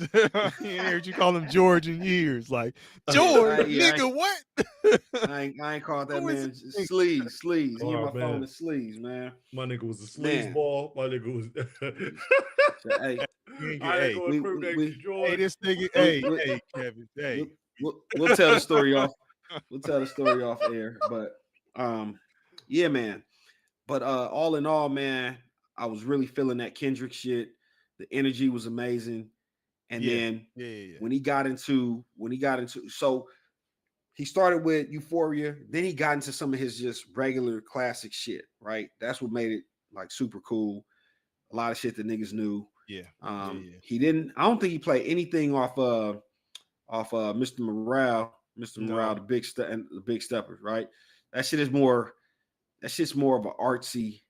He ain't heard you call him George in years. Like, George, nigga, what?
I ain't called that man sleeves. He in my phone is sleeves, man.
My nigga was a sleaze ball. My nigga was
this nigga, hey, Kevin, hey.
We'll tell the story off. We'll tell the story off air. But yeah, man. But all in all, man, I was really feeling that Kendrick shit. The energy was amazing. And then when he got into so he started with Euphoria, then he got into some of his just regular classic shit, right? That's what made it like super cool. A lot of shit that niggas knew. He didn't, I don't think he played anything off Mr. Morale, the Big Steppers, right? That shit's more of an artsy,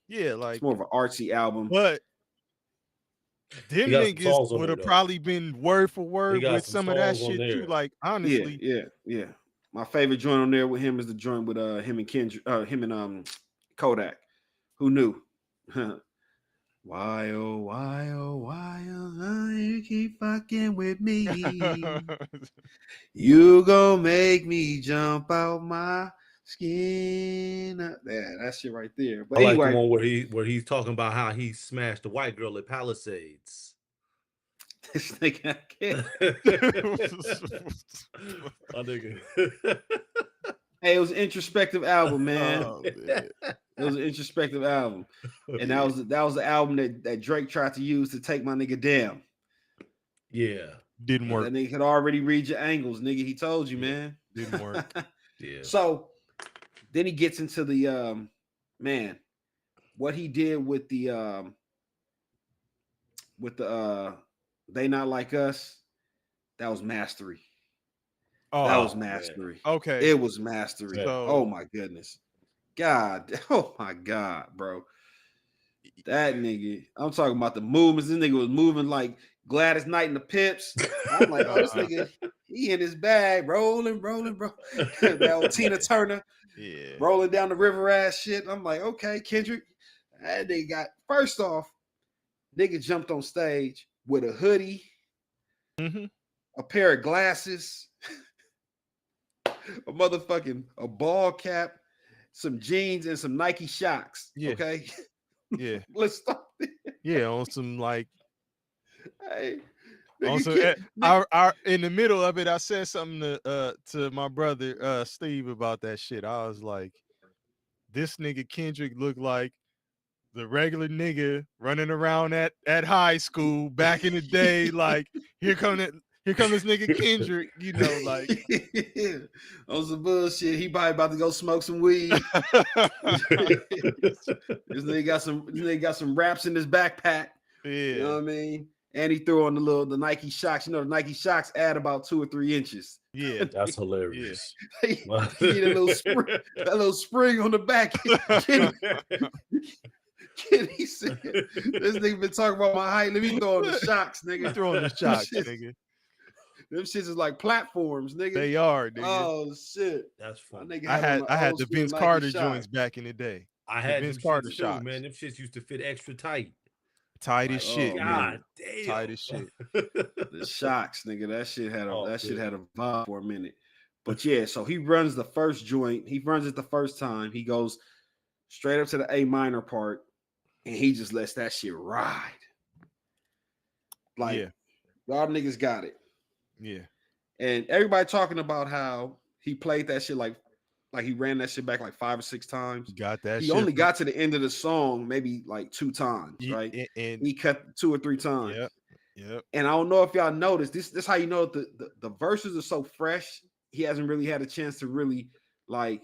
it's more of an artsy album.
But them niggas would have probably been word for word with some of that shit too. Like, honestly,
yeah. My favorite joint on there with him is the joint with him and Kendrick, him and Kodak. Who knew? Why you keep fucking with me? You gon' make me jump out my skin. Yeah, that shit right there. But
I
anyway,
like the one where he's talking about how he smashed the white girl at Palisades.
This nigga, hey, it was an introspective album, man. It was an introspective album, and that was the album that Drake tried to use to take my nigga down.
Yeah,
didn't work.
That nigga could already read your angles, nigga. He told you, man.
Didn't work.
Yeah. So
then he gets into the man, what he did with the They Not Like Us. That was mastery. That was mastery.
Man. Okay,
it was mastery. So, oh my goodness, God, oh my God, bro. That nigga, I'm talking about the movements. This nigga was moving like Gladys Knight and the Pips. I'm like, oh, this nigga, he in his bag, rolling, bro. That old Tina Turner, rolling down the river ass shit. I'm like, okay, Kendrick. That nigga got, first off, nigga jumped on stage with a hoodie, a pair of glasses, a ball cap, some jeans, and some Nike Shocks. Okay.
Yeah.
Let's stop there.
Yeah, on some like.
Hey.
Also, in the middle of it, I said something to my brother Steve about that shit. I was like, this nigga Kendrick looked like the regular nigga running around at high school back in the day. Like, here come this nigga Kendrick, like
on some bullshit. He probably about to go smoke some weed. This nigga got some raps in his backpack. You know
Yeah,
what I mean? And he threw on the Nike Shocks. You know, the Nike Shocks add about 2 or 3 inches.
yeah,
That's hilarious.
He get that little spring on the back. He said, "This nigga been talking about my height. Let me throw on the Shocks,
you
nigga.
throwing the
Them
shots,
shits-
nigga.
Them shits is like platforms, nigga.
They are, nigga.
Oh shit!
That's
My
funny.
nigga
I
had on
had
old
the
school
Vince
Nike
Carter
Shocks.
joints back in the day.
I
The
had
Vince
them
Carter
shits too,
shocks.
man. Them shits used to fit extra tight.
Tight
Like,
as shit,
oh,
man.
God damn.
Tight as shit.
The Shocks, nigga. That shit had
Oh,
a vibe for a minute. But yeah, so he runs the first joint. He runs it the first time. He goes straight up to the A minor part, and he just lets that shit ride. Like,
Yeah.
y'all niggas got it.
Yeah.
And everybody talking about how he played that shit like he ran that shit back like 5 or 6 times.
Got that
He
shit.
only got to the end of the song maybe like 2 times, right?
And
He cut 2 or 3 times.
yep. Yep.
And I don't know if y'all noticed this how you know the verses are so fresh. He hasn't really had a chance to really like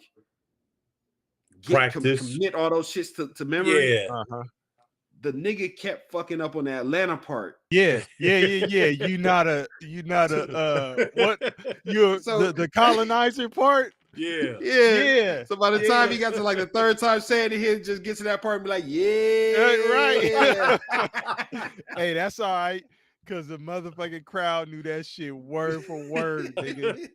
Practice.
commit all those shits to memory.
Yeah.
Uh-huh.
The nigga kept fucking up on the Atlanta part.
Yeah. You not a what you're
So-
the colonizer part?
Yeah.
Yeah. So by the time
yeah.
he got to like the third time saying it, he just gets to that part and be like, yeah.
Right. Hey, that's all right. Cause the motherfucking crowd knew that shit word for word, nigga.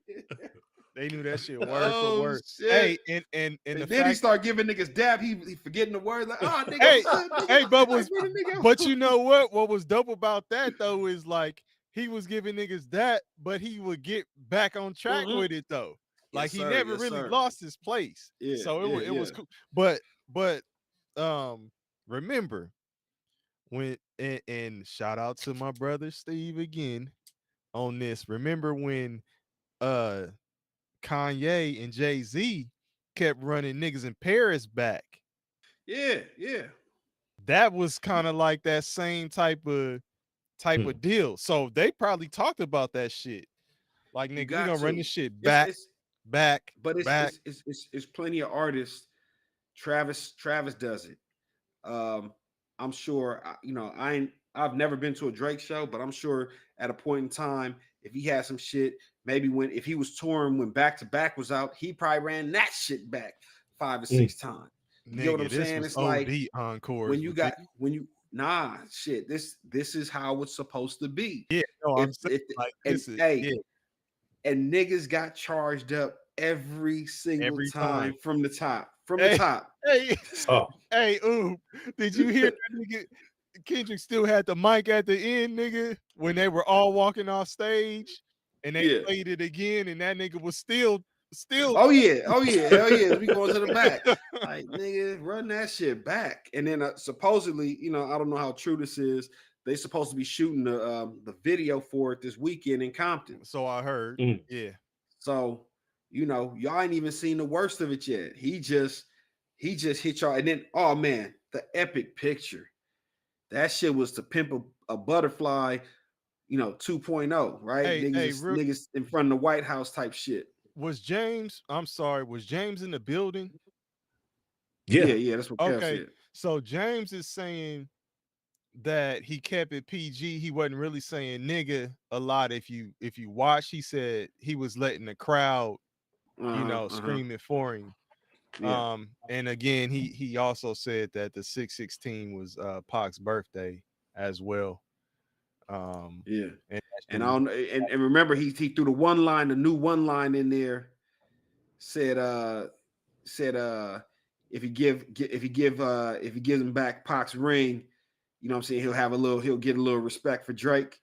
They knew that shit word
Oh,
for word.
shit.
Hey, and
And
the
then he
fact,
start giving niggas dab. He forgetting the word. Like, oh, nigga,
Hey,
son, nigga,
hey, but
like, where the nigga-
but you know what? What was dope about that though is like he was giving niggas that, but he would get back on track
Mhm.
with it though. Like
Yes,
he
sir.
never
Yes,
really
sir.
lost his place.
Yeah,
So
yeah,
it was
yeah.
cool. But remember when and shout out to my brother Steve again on this. Remember when Kanye and Jay-Z kept running niggas in Paris back?
Yeah, yeah.
That was kind of like that same type of deal. So they probably talked about that shit. Like,
You
nigga, we
got
gonna run
to.
this shit
It's
back.
but it's plenty of artists. Travis does it. I'm sure I've never been to a Drake show, but I'm sure at a point in time, if he had some shit, maybe if he was touring when Back to Back was out, he probably ran that shit back 5 or 6 times. You get what I'm
Nigga, this
saying?
was
It's
OD
like
encores.
shit. This is how it's supposed to be.
Yeah, no, I'm
If,
saying
if
like
and,
this is
hey, and niggas got charged up every single
every
time
time.
from the top. From
Hey,
the top.
hey,
Oh,
hey, ooh, did you hear that nigga? Kendrick still had the mic at the end, nigga, when they were all walking off stage and they
Yeah.
played it again, and that nigga was still
Oh yeah, hell yeah. We going to the back. Like, nigga, run that shit back. And then supposedly, I don't know how true this is. They supposed to be shooting the video for it this weekend in Compton.
So I heard.
Mm.
Yeah.
So, y'all ain't even seen the worst of it yet. He just hit y'all. And then, oh man, the epic picture. That shit was to pimp a butterfly, 2.0, right?
Hey,
niggas in front of the White House type shit.
was James in the building?
Yeah, that's what Kev
Okay.
said.
So James is saying that he kept it PG. He wasn't really saying nigga a lot. If you watch, he said he was letting the crowd, scream it for him.
Yeah.
And again, he also said that the 6/16 was Pac's birthday as well.
Yeah.
And
And remember he threw the new one line in there. Said if he gives him back Pac's ring, what I'm saying, he'll get a little respect for Drake.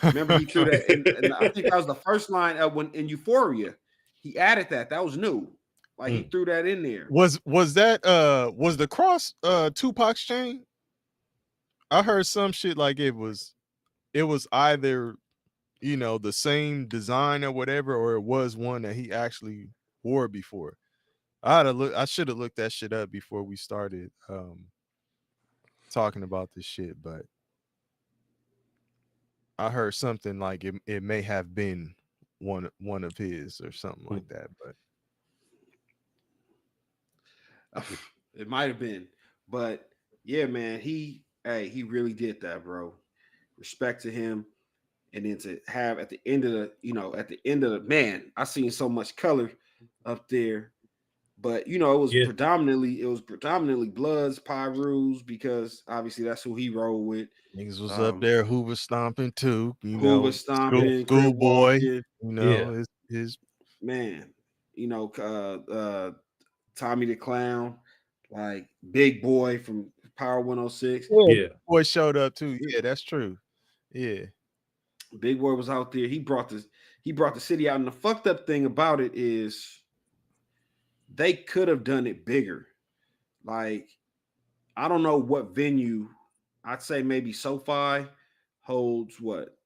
Remember he threw that and I think that was the first line when in Euphoria. He added that. That was new. Like he threw that in there.
Was that was the cross Tupac's chain? I heard some shit like it was either the same design or whatever, or it was one that he actually wore before. I should have looked that shit up before we started talking about this shit, but I heard something like it may have been one of his or something like that, but
it might have been. But yeah, man, he Hey, he really did that, bro. Respect to him. And then to have at the end of the man, I seen so much color up there. But it was
Yeah.
predominantly Bloods, Pyrus, because obviously that's who he rolled with.
Niggas was up there who was stomping too,
Who was stomping, crib
schoolboy,
walking,
Yeah.
his
man. Tommy the Clown, like Big Boy from Power 106.
Yeah.
boy showed up too. Yeah, that's true. Yeah.
Big Boy was out there. He brought the city out. And the fucked up thing about it is they could have done it bigger. Like, I don't know what venue. I'd say maybe SoFi holds what?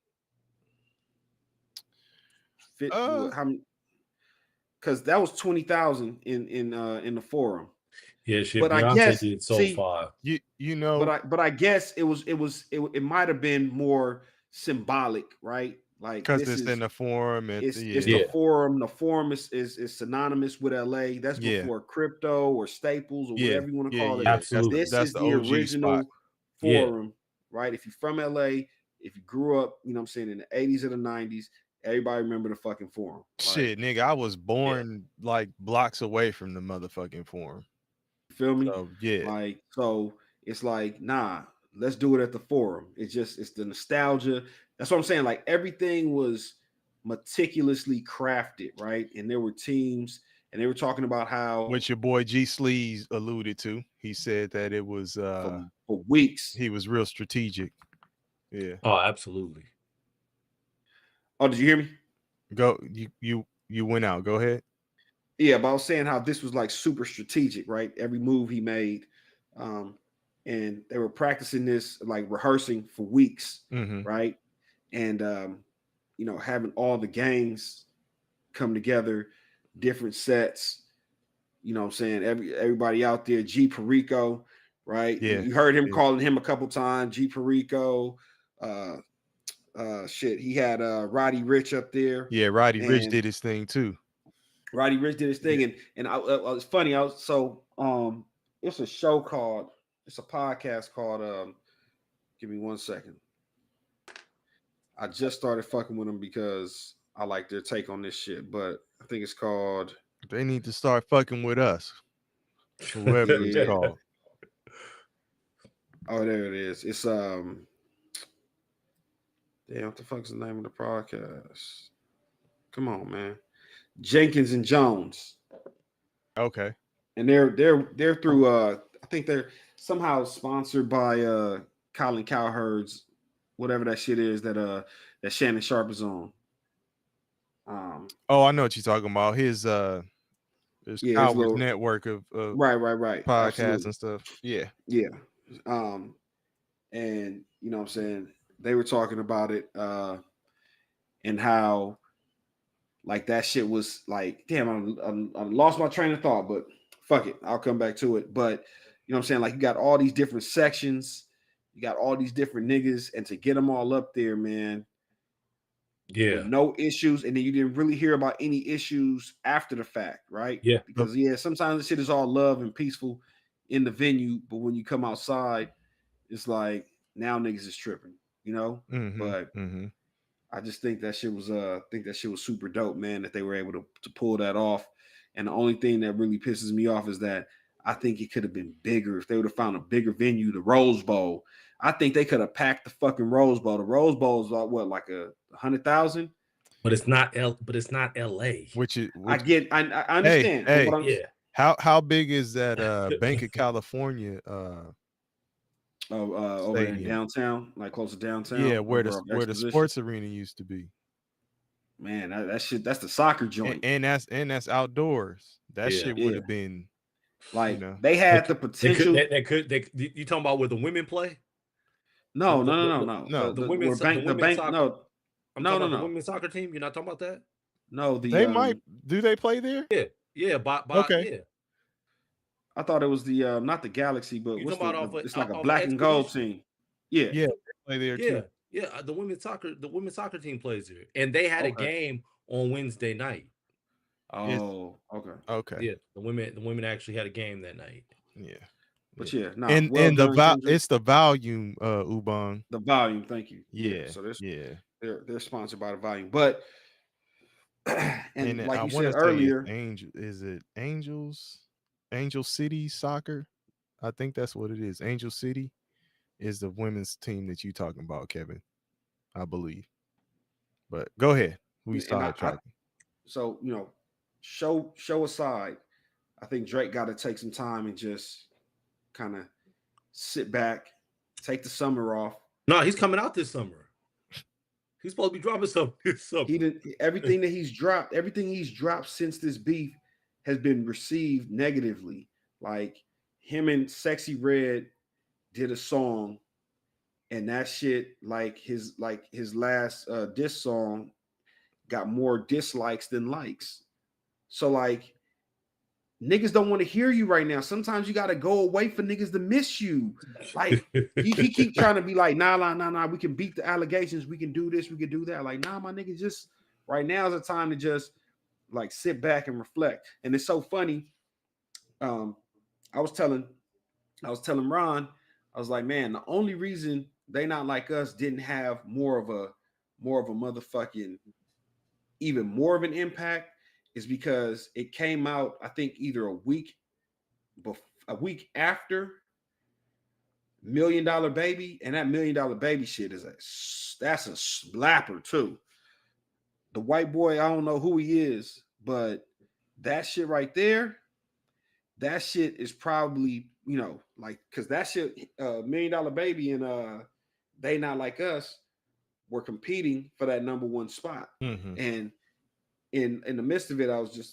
How many? Because that was 20,000 in the forum.
Yeah, shit.
But I
Beyonce
guess
did so far.
But I guess it might have been more symbolic, right? Like
because
this
it's
is
in the forum and
it's
yeah.
the forum. The forum is synonymous with LA. That's before crypto or Staples or whatever you want to call it.
Absolutely.
This
That's
is
the
the
OG
original
spot.
forum, right? If you're from LA, if you grew up, you know what I'm saying, in the 80s or the 90s, everybody remember the fucking forum.
Shit, nigga, I was born like blocks away from the motherfucking forum.
You feel me?
So, yeah.
Like, so it's like, nah, let's do it at the forum. It's the nostalgia. That's what I'm saying. Like, everything was meticulously crafted, right? And there were teams, and they were talking about how,
which your boy G Sleaze alluded to. He said that it was
for weeks.
He was real strategic. Yeah.
Oh, absolutely.
Oh, did you hear me?
Go, you went out. Go ahead.
Yeah, but I was saying how this was like super strategic, right? Every move he made. And they were practicing this, like rehearsing for weeks, right? And having all the gangs come together, different sets. You know what I'm saying? Everybody out there, G Perico, right?
Yeah.
You heard him calling him a couple times, G Perico. Shit, he had Roddy Rich up there.
Yeah, Roddy Rich did his thing too.
Roddy Rich did his thing, and I was funny. It's a show called, it's a podcast called give me 1 second. I just started fucking with them because I like their take on this shit, but I think it's called,
they need to start fucking with us. Whoever it's called.
Oh, there it is. It's damn, what the fuck's the name of the podcast? Come on, man. Jenkins and Jones.
Okay.
And they're through I think they're somehow sponsored by Colin Cowherd's, whatever that shit is that Shannon Sharp is on.
I know what you're talking about. His Coward's little network of
right
podcasts
absolutely.
and stuff. Yeah.
And you know what I'm saying, they were talking about it and how like that shit was like, damn, I lost my train of thought, but fuck it, I'll come back to it. But you know what I'm saying, like, you got all these different sections, you got all these different niggas, and to get them all up there, man, with no issues, and then you didn't really hear about any issues after the fact, right? Because sometimes the shit is all love and peaceful in the venue, but when you come outside, it's like now niggas is tripping, you know. But I just think that shit was super dope, man, that they were able to pull that off. And the only thing that really pisses me off is that I think it could have been bigger if they would have found a bigger venue, the Rose Bowl. I think they could have packed the fucking Rose Bowl. The Rose Bowl is what, like 100,000?
But it's not LA.
I understand.
Hey, how big is that Bank of California
over in downtown, like close to downtown?
Yeah, where the sports arena used to be.
Man, that shit, that's the soccer joint.
And that's outdoors. That shit would have been
like, they had the potential.
You talking about where the women play?
No.
The women's soccer team. You're not talking about that?
No,
they might. Do they play there?
Yeah.
Okay.
Yeah. I thought it was the not the Galaxy, but it's like a black and gold team. Yeah,
they play there too.
Yeah. The women's soccer team plays there, and they had a game on Wednesday night.
Oh, okay.
Yeah, the women actually had a game that night.
Yeah.
But yeah, no,
and
well
the
done, Kendrick.
it's the volume, Ubang.
The volume, thank you.
Yeah,
So
yeah.
they're sponsored by the volume, but and
And
like
I
you
want
said
to say it's
earlier,
Is it Angel City Soccer? I think that's what it is. Angel City is the women's team that you talking about, Kevin. I believe. But go ahead. We
and
sidetracking.
so show aside, I think Drake got to take some time and just kind of sit back, take the summer off.
No, he's coming out this summer. He's supposed to be dropping something this summer.
He did everything he's dropped since this beef has been received negatively. Like him and Sexy Red did a song, and that shit, like his last diss song, got more dislikes than likes. So like niggas don't want to hear you right now. Sometimes you got to go away for niggas to miss you. Like he keep trying to be like, nah. We can beat the allegations. We can do this. We can do that. Like, nah, my nigga, just right now is a time to just like sit back and reflect. And it's so funny. I was telling Ron, I was like, man, the only reason They Not Like Us didn't have more of a motherfucking even more of an impact is because it came out, I think, either a week after $1 Million Baby, and that $1 Million Baby shit that's a slapper too. The white boy, I don't know who he is, but that shit right there, that shit is probably, like, because that shit, $1 Million Baby and They Not Like Us were competing for that number one spot.
Mm-hmm.
And in the midst of it,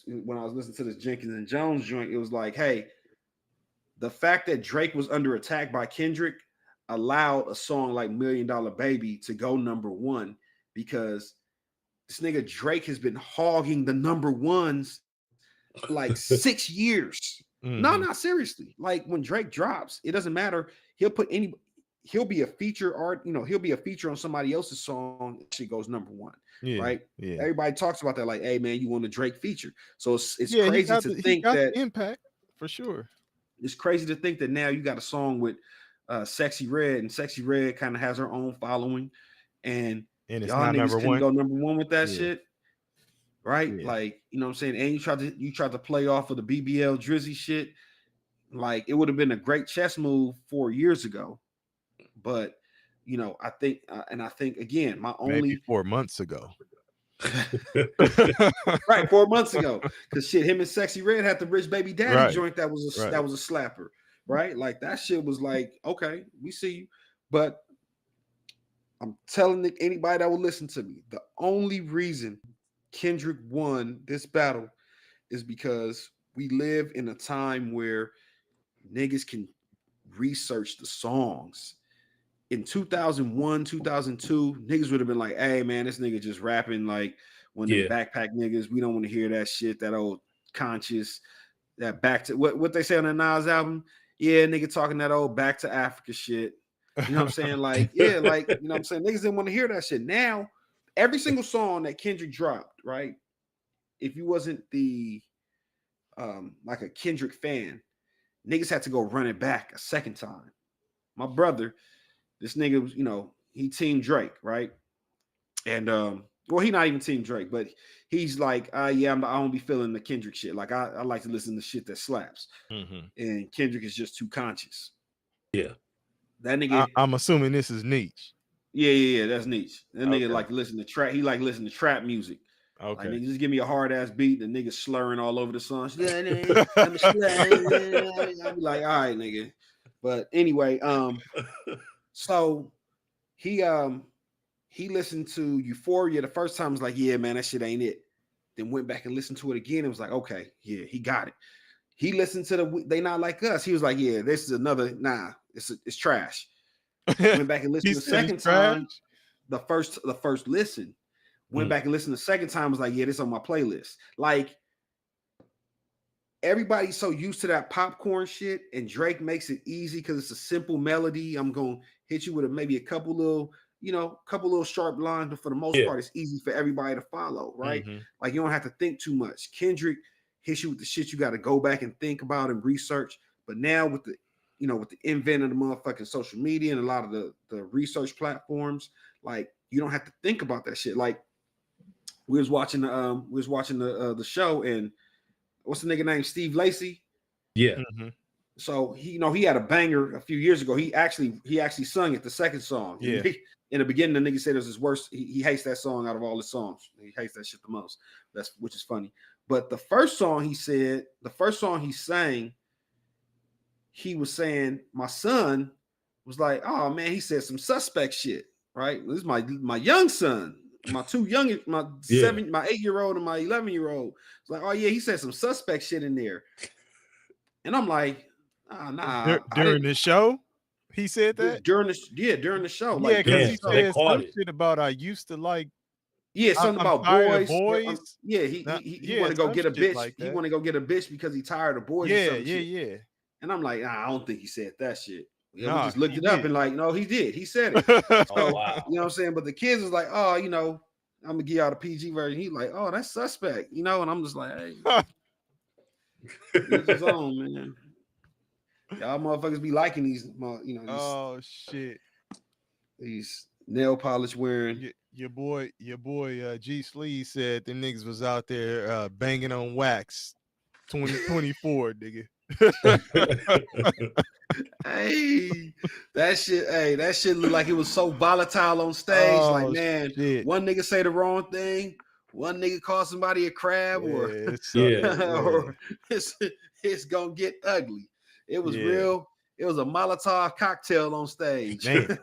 when I was listening to this Jenkins and Jones joint, it was like, hey, the fact that Drake was under attack by Kendrick allowed a song like $1 Million Baby to go number one, because this nigga Drake has been hogging the number ones for like 6 years.
Mm-hmm.
No, not seriously. Like when Drake drops, it doesn't matter. He'll be a feature he'll be a feature on somebody else's song. She goes number one.
Yeah,
right?
Yeah.
Everybody talks about that, like, hey man, you want a Drake feature. So it's
Yeah,
crazy to think that
impact for sure.
It's crazy to think that now you got a song with Sexy Red, and Sexy Red kind of has her own following, and
it's
y'all
not
niggas
number
couldn't
one.
go number one with that
Yeah.
shit, right?
Yeah.
Like, you know what I'm saying? And you tried to play off of the BBL Drizzy shit. Like, it would have been a great chess move 4 years ago, but I think, again,
maybe 4 months ago.
Right, 4 months ago, because shit, him and Sexy Red had the Rich Baby Daddy joint that was a slapper, right? Like that shit was like, okay, we see you, but I'm telling anybody that will listen to me, the only reason Kendrick won this battle is because we live in a time where niggas can research the songs. In 2001, 2002, niggas would have been like, hey man, this nigga just rapping like one of the backpack niggas. We don't want to hear that shit, that old conscious, that back to what they say on the Nas album. Yeah, nigga talking that old back to Africa shit. You know what I'm saying? Like, yeah, like, you know what I'm saying? Niggas didn't want to hear that shit. Now, every single song that Kendrick dropped, right? If you wasn't the like a Kendrick fan, niggas had to go run it back a second time. My brother, this nigga was, he team Drake, right? And well, he not even team Drake, but he's like, yeah, I don't be feeling the Kendrick shit. Like I like to listen to shit that slaps.
Mm-hmm.
And Kendrick is just too conscious.
Yeah.
That nigga.
I'm assuming this is niche.
Yeah, that's niche. That nigga like to listen to trap. He like listen to trap music.
Okay.
Like, nigga, just give me a hard ass beat. The nigga slurring all over the song. I'll be like, all right, nigga. But anyway, so he listened to Euphoria the first time. Was like, yeah, man, that shit ain't it. Then went back and listened to it again. It was like, okay, yeah, he got it. He listened to the They Not Like Us. He was like, yeah, this is another it's trash. Went back and listened the second time. The first listen. Went back and listened the second time. Was like, yeah, this on my playlist. Like, everybody's so used to that popcorn shit, and Drake makes it easy because it's a simple melody. I'm gonna hit you with maybe a couple little sharp lines, but for the most part, it's easy for everybody to follow, right?
Mm-hmm.
Like, you don't have to think too much. Kendrick hits you with the shit you got to go back and think about and research. But now with the with the invent of the motherfucking social media and a lot of the research platforms, like you don't have to think about that shit. Like we was watching the show, and what's the nigga name? Steve Lacy.
Yeah.
Mm-hmm.
So he had a banger a few years ago. He actually sung it, the second song.
Yeah.
In the beginning, the nigga said it was his worst. He hates that song out of all his songs. He hates that shit the most. Which is funny. But the first song he sang, he was saying, my son was like, oh man, he said some suspect shit, right? This is my young son, my 8-year-old and my 11-year-old. It's like, oh yeah, he said some suspect shit in there. And I'm like, nah.
During the show, he said that?
During the show.
Yeah, because he
so they
said
caught
some
it.
shit about I used to like.
Yeah, something
I'm
about
tired of
boys.
boys.
He want to go
some
get a
shit
bitch.
like
He
that.
want to go get a bitch because he tired of boys.
Yeah,
or some shit.
yeah.
And I'm like, I don't think he said that shit. Yeah,
Nah,
we just looked
he
it up
did.
and like, no, he did. He said it.
Oh wow.
You know what I'm saying? But the kids was like, oh, I'm gonna give y'all the PG version. He like, oh, that's suspect, and I'm just like, hey, each his own, man. Y'all motherfuckers be liking these,
Oh shit.
these nail polish wearing.
Your boy G Slee said the niggas was out there banging on wax 2024, nigga.
Hey, that shit looked like it was so volatile on stage.
Oh,
like, man,
shit.
one nigga say the wrong thing, one nigga call somebody a crab, or it's gonna get ugly. It was real. It was a Molotov cocktail on stage.
Man.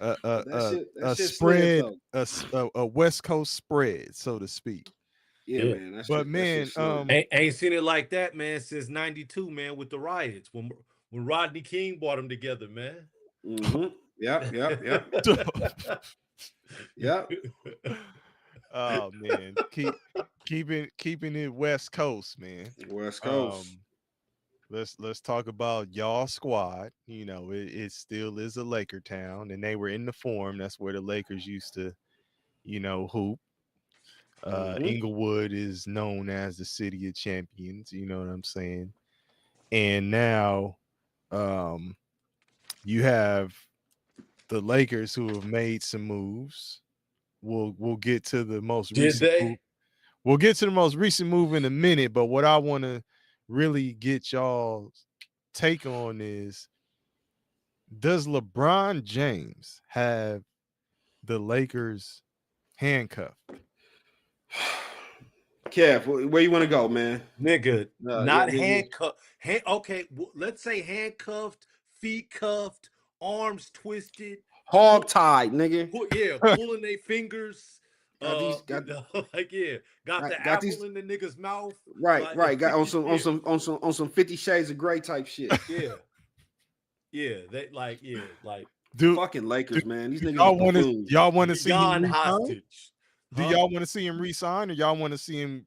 A spread, a West Coast spread, so to speak.
Yeah, man.
But man,
ain't seen it like that, man, since '92, man, with the riots when Rodney King brought them together, man.
Mm-hmm. Yep. Yep.
Oh man, keeping it West Coast, man.
West Coast.
Let's talk about y'all squad. It still is a Laker town, and they were in the Forum. That's where the Lakers used to, hoop. Inglewood is known as the city of champions. You know what I'm saying? And now, you have the Lakers who have made some moves. We'll get to the most recent move. We'll get to the most recent move in a minute, but what I want to really get y'all's take on is, does LeBron James have the Lakers handcuffed?
Kev, where you want to go, man?
Nigga, not handcuffed. Okay, let's say handcuffed, feet cuffed, arms twisted,
hog tied, nigga.
Pulling their fingers. Got the apple in the nigga's mouth.
Right. Got on some 50 Shades of Grey type shit.
Dude,
fucking Lakers, man. These niggas
y'all want to see him
hostage.
Do y'all want to see him resign, or y'all want to see him?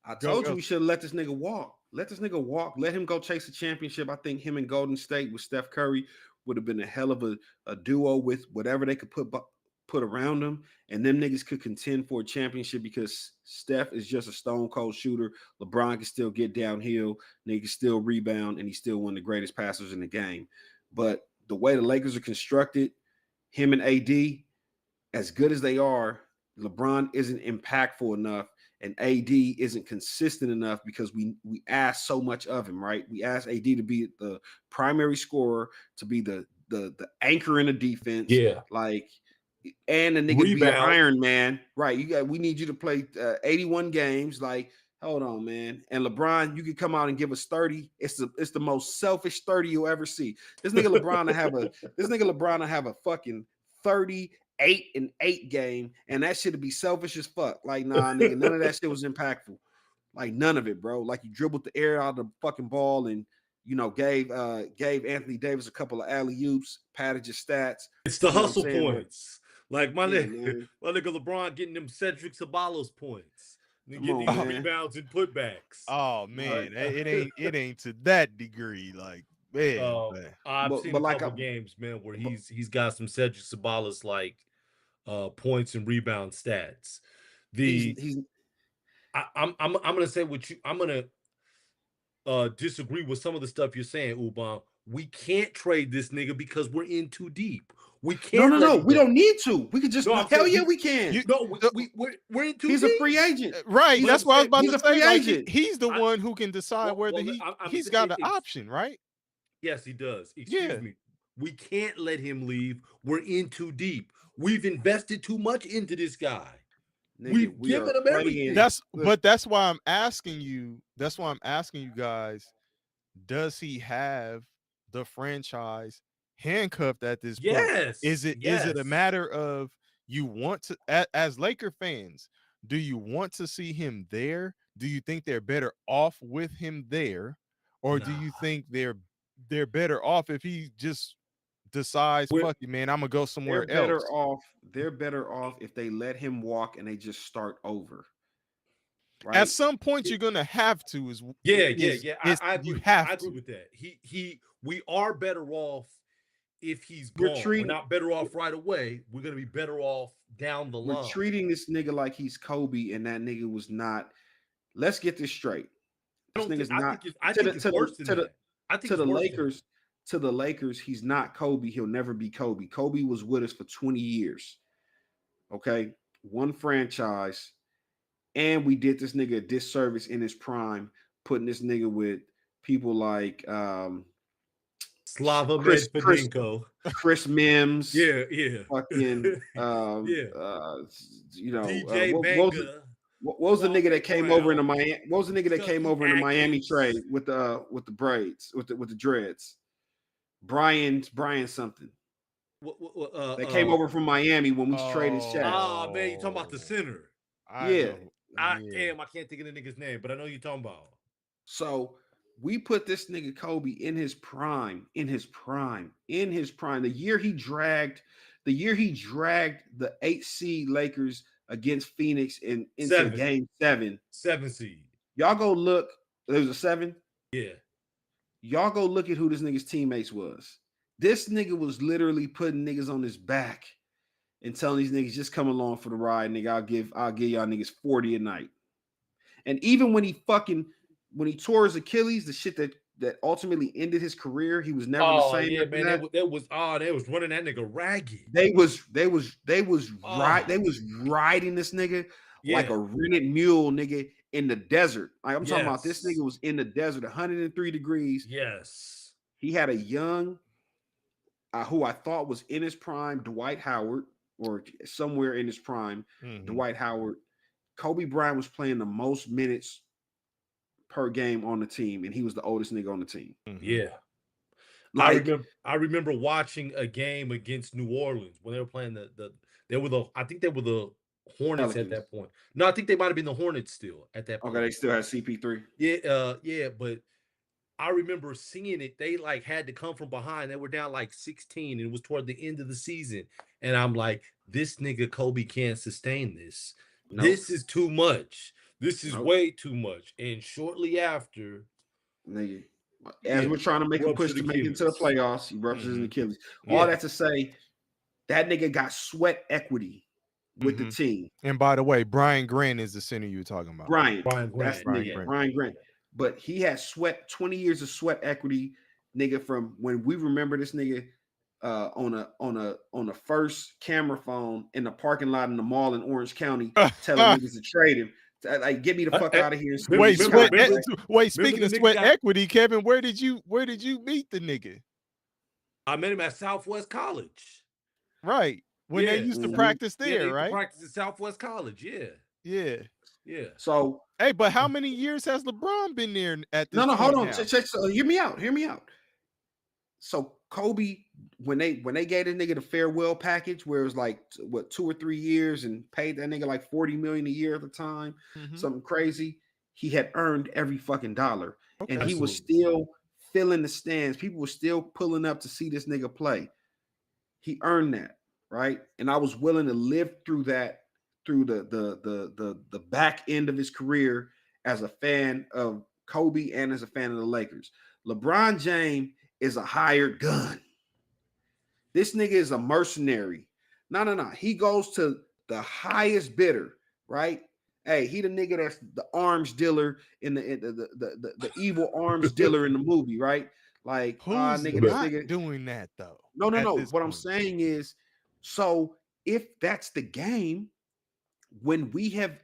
I told you we should let this nigga walk. Let this nigga walk. Let him go chase a championship. I think him and Golden State with Steph Curry would have been a hell of a duo with whatever they could put around them, and them niggas could contend for a championship because Steph is just a stone cold shooter. LeBron can still get downhill, nigga can still rebound, and he's still one of the greatest passers in the game. But the way the Lakers are constructed, him and AD, as good as they are, LeBron isn't impactful enough, and AD isn't consistent enough because we ask so much of him, right? We ask AD to be the primary scorer, to be the anchor in the defense, and the nigga be an Iron Man, right? We need you to play 81 games, hold on, man. And LeBron, you could come out and give us 30. It's the most selfish 30 you'll ever see. This nigga LeBron to have a fucking 38-8 game, and that shit'd be selfish as fuck. Nah, nigga, none of that shit was impactful. None of it, bro. You dribbled the air out of the fucking ball and gave Anthony Davis a couple of alley-oops, padded your stats.
It's the hustle points. My nigga LeBron getting them Cedric Ceballos points. Getting these rebounds and putbacks.
Oh man, it ain't to that degree.
I've seen a couple games, man, where he's got some Cedric Ceballos points and rebound stats. I'm gonna say what you. disagree with some of the stuff you're saying, Ubon. We can't trade this nigga because we're in too deep. We can't.
No. We don't need to. We could just.
No, I'm
hell
saying
yeah, we can.
We're in too
He's
deep.
a free agent.
Right.
But
That's
I'm
what I was
saying-
about
He's
to
a
say.
free
Like
agent.
he's the one who can decide whether he's got an option, right?
Yes, he does. Excuse me. We can't let him leave. We're in too deep. We've invested too much into this guy.
Nigga,
We've
we
given
are
him
playing-
everything.
That's why I'm asking you. That's why I'm asking you guys. Does he have the franchise handcuffed at this point?
Yes.
Is it a matter of you want to, as Laker fans, do you want to see him there? Do you think they're better off with him there, or do you think they're better off if he just decides, fuck you, man, I'm gonna go somewhere else?
They're better off if they let him walk and they just start over. Right?
At some point, you're gonna have to.
I agree.
You have
I agree
to.
with that. We are better off if he's gone. We're not better off right away. We're gonna be better off down the line.
We're treating this nigga like he's Kobe, and that nigga was not. Let's get this straight. This nigga's not. I think it's worse than that. I think to the Lakers. To the Lakers, he's not Kobe. He'll never be Kobe. Kobe was with us for 20 years. Okay, one franchise. And we did this nigga a disservice in his prime, putting this nigga with people like
Slava
Chris Mims.
Yeah.
Fucking
DJ Banga.
What was the nigga that came over into Miami? What was the nigga that came over into Miami trade with the braids, with the dreads? Brian something. They came over from Miami when we traded Shaq.
Oh man, you talking about the center? Damn, I can't think of the nigga's name, but I know you're talking about.
So we put this nigga Kobe in his prime. The year he dragged the 8 seed Lakers against Phoenix into game 7.
7 seed.
Y'all go look. There was a 7.
Yeah. Y'all
go look at who this nigga's teammates was. This nigga was literally putting niggas on his back and telling these niggas, just come along for the ride, nigga. I'll give y'all niggas 40 a night. And even when he tore his Achilles, the shit that ultimately ended his career, he was never the same.
Yeah, man, they was running that nigga ragged.
They was riding this nigga like a rented mule, nigga, in the desert. Like I'm talking about, this nigga was in the desert, 103 degrees.
Yes.
He had a young, who I thought was in his prime, Dwight Howard, or somewhere in his prime, Dwight Howard. Kobe Bryant was playing the most minutes per game on the team, and he was the oldest nigga on the team.
Yeah. Like, I remember watching a game against New Orleans when they were playing I think they were the Hornets Pelicans. At that point. No, I think they might have been the Hornets still at that point.
Okay, they still had CP3.
Yeah, but I remember seeing it. They like had to come from behind. They were down like 16, and it was toward the end of the season. And I'm like, this nigga Kobe can't sustain this. Nope. This is too much. This is way too much. And shortly after,
nigga, as we're trying to make a push to make it into the playoffs, he ruptures his Achilles. All that to say, that nigga got sweat equity with the team.
And by the way, Brian Grant is the center you were talking about.
Brian Grant. But he had 20 years of sweat equity, nigga, from when we remember this nigga on a first camera phone in the parking lot in the mall in Orange County, telling niggas to trade him. Like, get me the fuck out of here.
Speaking of sweat equity, Kevin, where did you meet the nigga?
I met him at Southwest College.
Right. When they used to practice there, right?
Practice at Southwest College,
yeah.
So,
hey, but how many years has LeBron been there at this
No, hold on.
Now?
Hear me out. So Kobe, when they gave this nigga the farewell package, where it was like 2 or 3 years and paid that nigga like $40 million a year at the time, something crazy, he had earned every fucking dollar. And he was still filling the stands. People were still pulling up to see this nigga play. He earned that, right? And I was willing to live through that, through the back end of his career as a fan of Kobe and as a fan of the Lakers. LeBron James is a hired gun. This nigga is a mercenary. No. He goes to the highest bidder, right? Hey, he the nigga that's the arms dealer in the evil arms dealer in the movie, right? Like,
Who's
nigga, this
not
nigga.
doing that though?
No, no,
At
no.
this
What I'm
point,
saying is, so if that's the game, when we have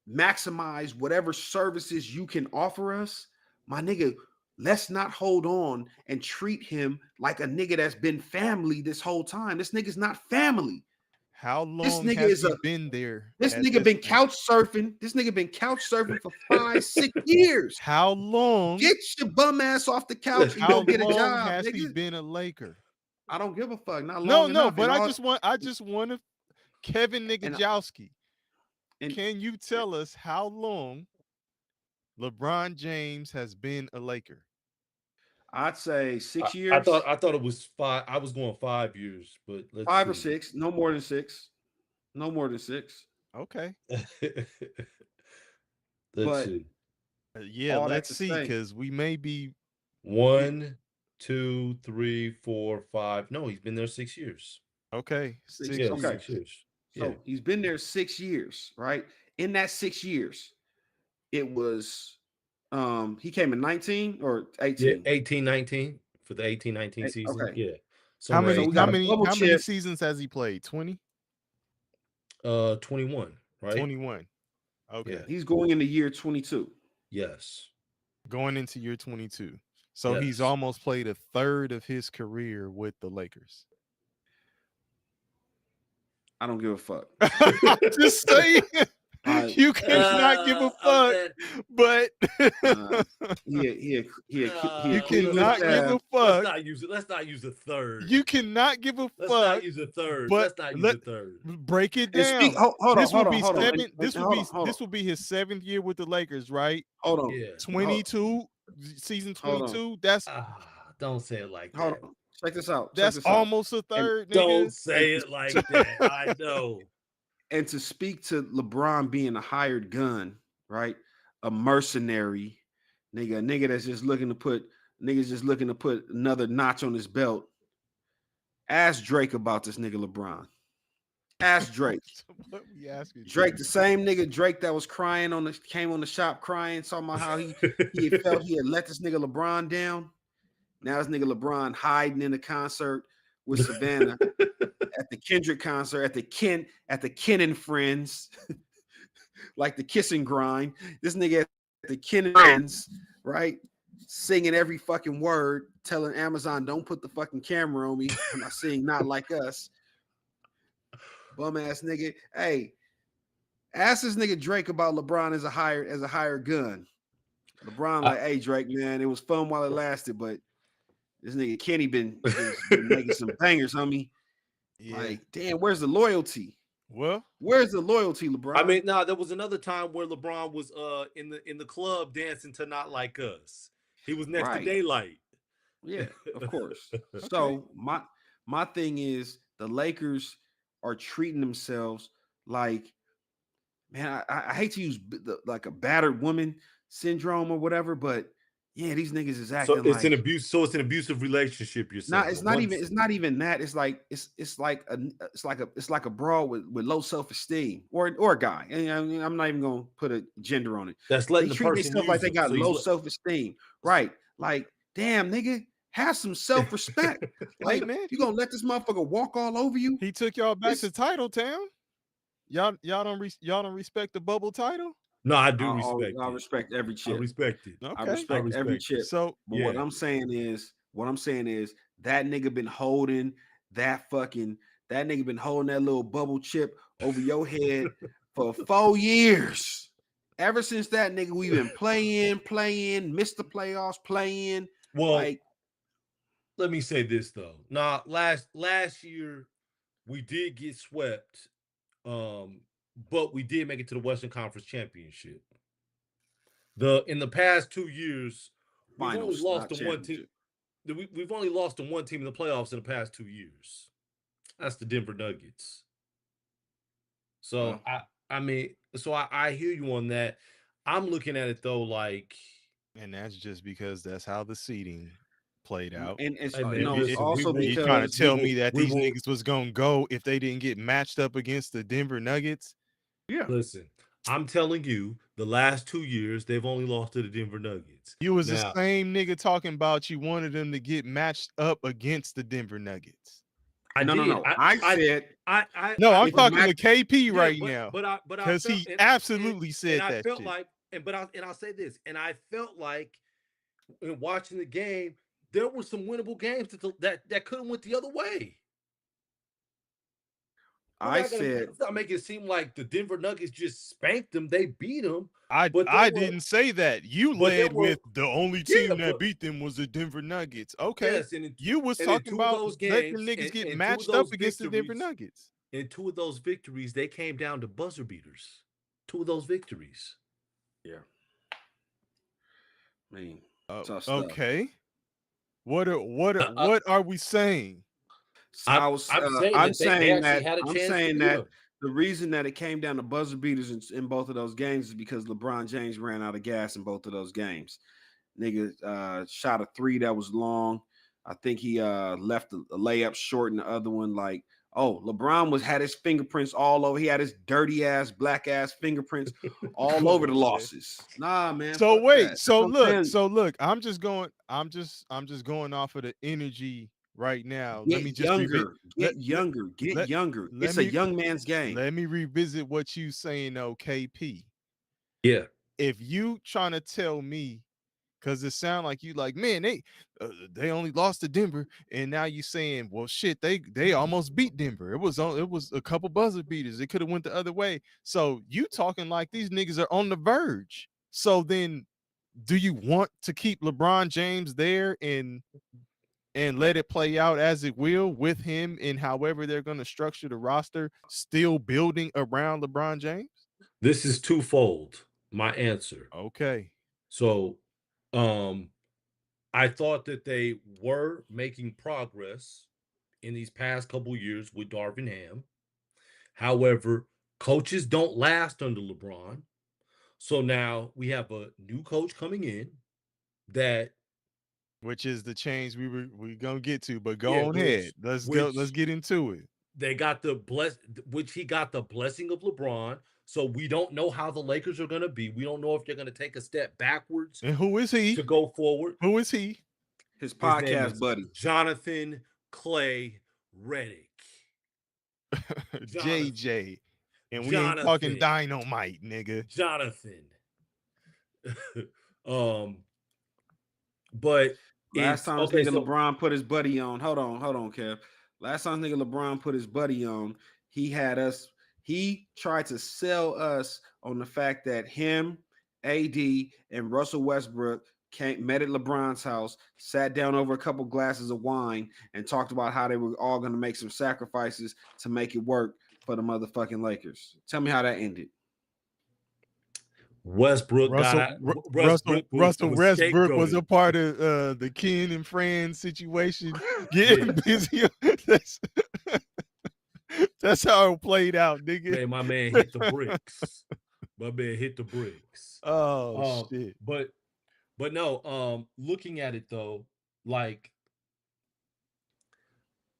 maximized whatever services you can offer us, my nigga, let's not hold on and treat him like a nigga that's been family this whole time. This nigga's not family.
how
This
long
nigga
has
is
he
a
been there?
this
At
nigga
this
been
point,
couch surfing. This nigga been couch surfing for 5, 6 years.
how long?
Get your bum ass off the couch and
How
go get a
long
job,
has he
nigga.
been a Laker?
I don't give a fuck. Not
No,
long
no,
enough.
but I just want to Kevin
And,
Nigajowski.
and
Can you tell us how long LeBron James has been a Laker?
I'd say 6
I
years,
thought it was 5. I was going 5 years, but let's
5 or 6, no more than 6. No more than 6.
Okay.
see. Let's
But
see.
Yeah,
all that
let's
to
see,
say,
because we may be
1, 2, 3, 4, 5. No, he's been there 6 years.
okay.
6.
Yeah,
Okay.
6 years.
So
Yeah.
he's been there 6 years, right? In that 6 years, it was he came in 19 or
Yeah,
18.
18, 19 for the 18-19 season.
Okay.
Yeah.
How
Somewhere
many
So we
18,
got a bubble
how many
chip.
seasons has he played? 20?
21, right?
21. Okay.
Yeah.
He's going into year 22.
Yes.
Going into year 22. So he's
Yes.
almost played a third of his career with the Lakers.
I don't give a fuck.
Just saying. You
I-
cannot give a fuck, but
he
you
Cleveland
cannot give a
Let's
fuck.
not use a third.
You cannot give a
Let's not
fuck.
use a third.
but
Let's not use
let-
a third.
Break it
And
down.
hold on,
This will
hold on,
be
hold on.
seven.
And-
This
and
will be
hold on.
this will be his 7th year with the Lakers, right?
Hold on.
Yeah.
22 season
Hold on.
22. That's
Don't say it like
Hold
that.
on. Check this out.
that's almost a third,
Don't
nigga.
say it like that. I know.
And to speak to LeBron being a hired gun, right? A mercenary, a nigga that's just looking to put another notch on his belt. Ask Drake about this nigga LeBron. Ask Drake.
What we asking?
Drake, the same nigga Drake that was crying came on the shop crying, talking about how he felt he had let this nigga LeBron down. Now this nigga LeBron hiding in a concert with Savannah at the Kendrick concert, at the Ken and Friends, like the Kiss and Grind. This nigga at the Ken and Friends, right? Singing every fucking word, telling Amazon, don't put the fucking camera on me. I'm not singing Not Like Us. Bum ass nigga. Hey, ask this nigga Drake about LeBron as a hired gun. LeBron like, hey Drake, man, it was fun while it lasted, but this nigga Kenny been making some bangers, homie.
Yeah.
Like, damn, where's the loyalty?
Well,
Where's the loyalty, LeBron?
I mean, there was another time where LeBron was in the club dancing to Not Like Us. He was next to Daylight.
Yeah, of course. So my thing is the Lakers are treating themselves like, man, I hate to use like a battered woman syndrome or whatever, but yeah, these niggas is acting
So it's
like
an abuse. So it's an abusive relationship. You're saying?
it's not even that. It's like a broad with low self-esteem or a guy. And I mean, I'm not even gonna put a gender on it.
That's letting
They
the
treat
person
themselves like they
use
got
them. So
low
he's
self-esteem, right? Like, damn, nigga, have some self-respect. Like,
man,
you gonna let this motherfucker walk all over you?
he took y'all back to Title Town. Y'all don't respect the bubble title.
No, I do
I
respect.
respect every chip.
I respect it.
Okay.
I respect every chip.
So
But
yeah.
what I'm saying is that nigga been holding that little bubble chip over your head for 4 years. Ever since that nigga, we've been playing, missed the playoffs, playing.
Well,
Like,
let me say this though. Now, last year we did get swept, but we did make it to the Western Conference Championship. In the past 2 years, we've only
finals,
lost
not
to one team.
championship.
We've only lost to one team in the playoffs in the past 2 years. That's the Denver Nuggets. So I hear you on that. I'm looking at it though, like,
and that's just because that's how the seeding played out.
And it's
Hey, man,
no, it's
listen,
also
You trying to
because
tell me that
we
these
will-
niggas was gonna go if they didn't get matched up against the Denver Nuggets?
yeah.
listen, I'm telling you, the last 2 years they've only lost to the Denver Nuggets.
You was
Now,
the same nigga talking about you wanted them to get matched up against the Denver Nuggets.
I
No,
did.
no. I said
No, I'm
If a
talking
match-
to KP
yeah,
right
but,
now
but I
because
felt
he
and-
absolutely
and
said
I
that
felt
shit.
like, and I'll say this, and I felt like in watching the game, there were some winnable games that could have went the other way. Let's not make it seem like the Denver Nuggets just spanked them. They beat them. but
I
they were-
didn't say that. You
but there
led
were-
with the only
Yeah,
team that
but-
beat them was the Denver Nuggets. Okay.
Yes, and
You was
in
talking
two of
about
those
letting
games,
niggas get
and two of
matched
those
up against the Denver
victories-
Nuggets.
In 2 of those victories, they came down to buzzer beaters. 2 of those victories.
Yeah. Man, tough stuff.
Okay. What are we saying?
I'm saying
I'm
that they
saying
actually
that
had a
I'm
chance to
saying
beat
that
them.
the reason that it came down to buzzer beaters in both of those games is because LeBron James ran out of gas in both of those games. Nigga shot a 3 that was long. I think he left a layup short in the other one. Like, oh, LeBron had his fingerprints all over. He had his dirty ass, black ass fingerprints all over the losses. Nah, man.
So
fuck
wait,
that.
so
That's what I'm saying.
look, I'm just going off of the energy right now.
Get
Let me just
younger,
let-
get
let-
younger.
let
It's
me-
a young man's game.
Let me revisit what you saying though, KP.
Yeah.
If you trying to tell me, because it sound like you like, man, they only lost to Denver, and now you saying, well, shit, they almost beat Denver. It was a couple buzzer beaters. It could have went the other way. So you talking like these niggas are on the verge. So then, do you want to keep LeBron James there and let it play out as it will with him and however they're going to structure the roster, still building around LeBron James?
This is twofold, my answer.
Okay.
So, I thought that they were making progress in these past couple years with Darvin Ham. However, coaches don't last under LeBron. So now we have a new coach coming in that
Which is the change we gonna get to, but go
Yeah,
on ahead. Let's get into it.
they got which he got the blessing of LeBron. So we don't know how the Lakers are going to be. We don't know if they're going to take a step backwards
And who is he?
to go forward.
Who is he?
His
His name
podcast
is
buddy.
Jonathan Clay Reddick.
JJ. And we ain't talking
Jonathan.
dynamite, nigga.
Jonathan. But
Last time this
okay,
nigga
so-
LeBron put his buddy on. Hold on, Kev. Last time this nigga LeBron put his buddy on, he tried to sell us on the fact that him, AD, and Russell Westbrook met at LeBron's house, sat down over a couple glasses of wine, and talked about how they were all going to make some sacrifices to make it work for the motherfucking Lakers. Tell me how that ended.
Russell
Westbrook was a part of the Ken and Fran situation. Getting busy. That's how it played out, nigga.
Man, my man hit the bricks.
Oh shit.
But no, looking at it though, like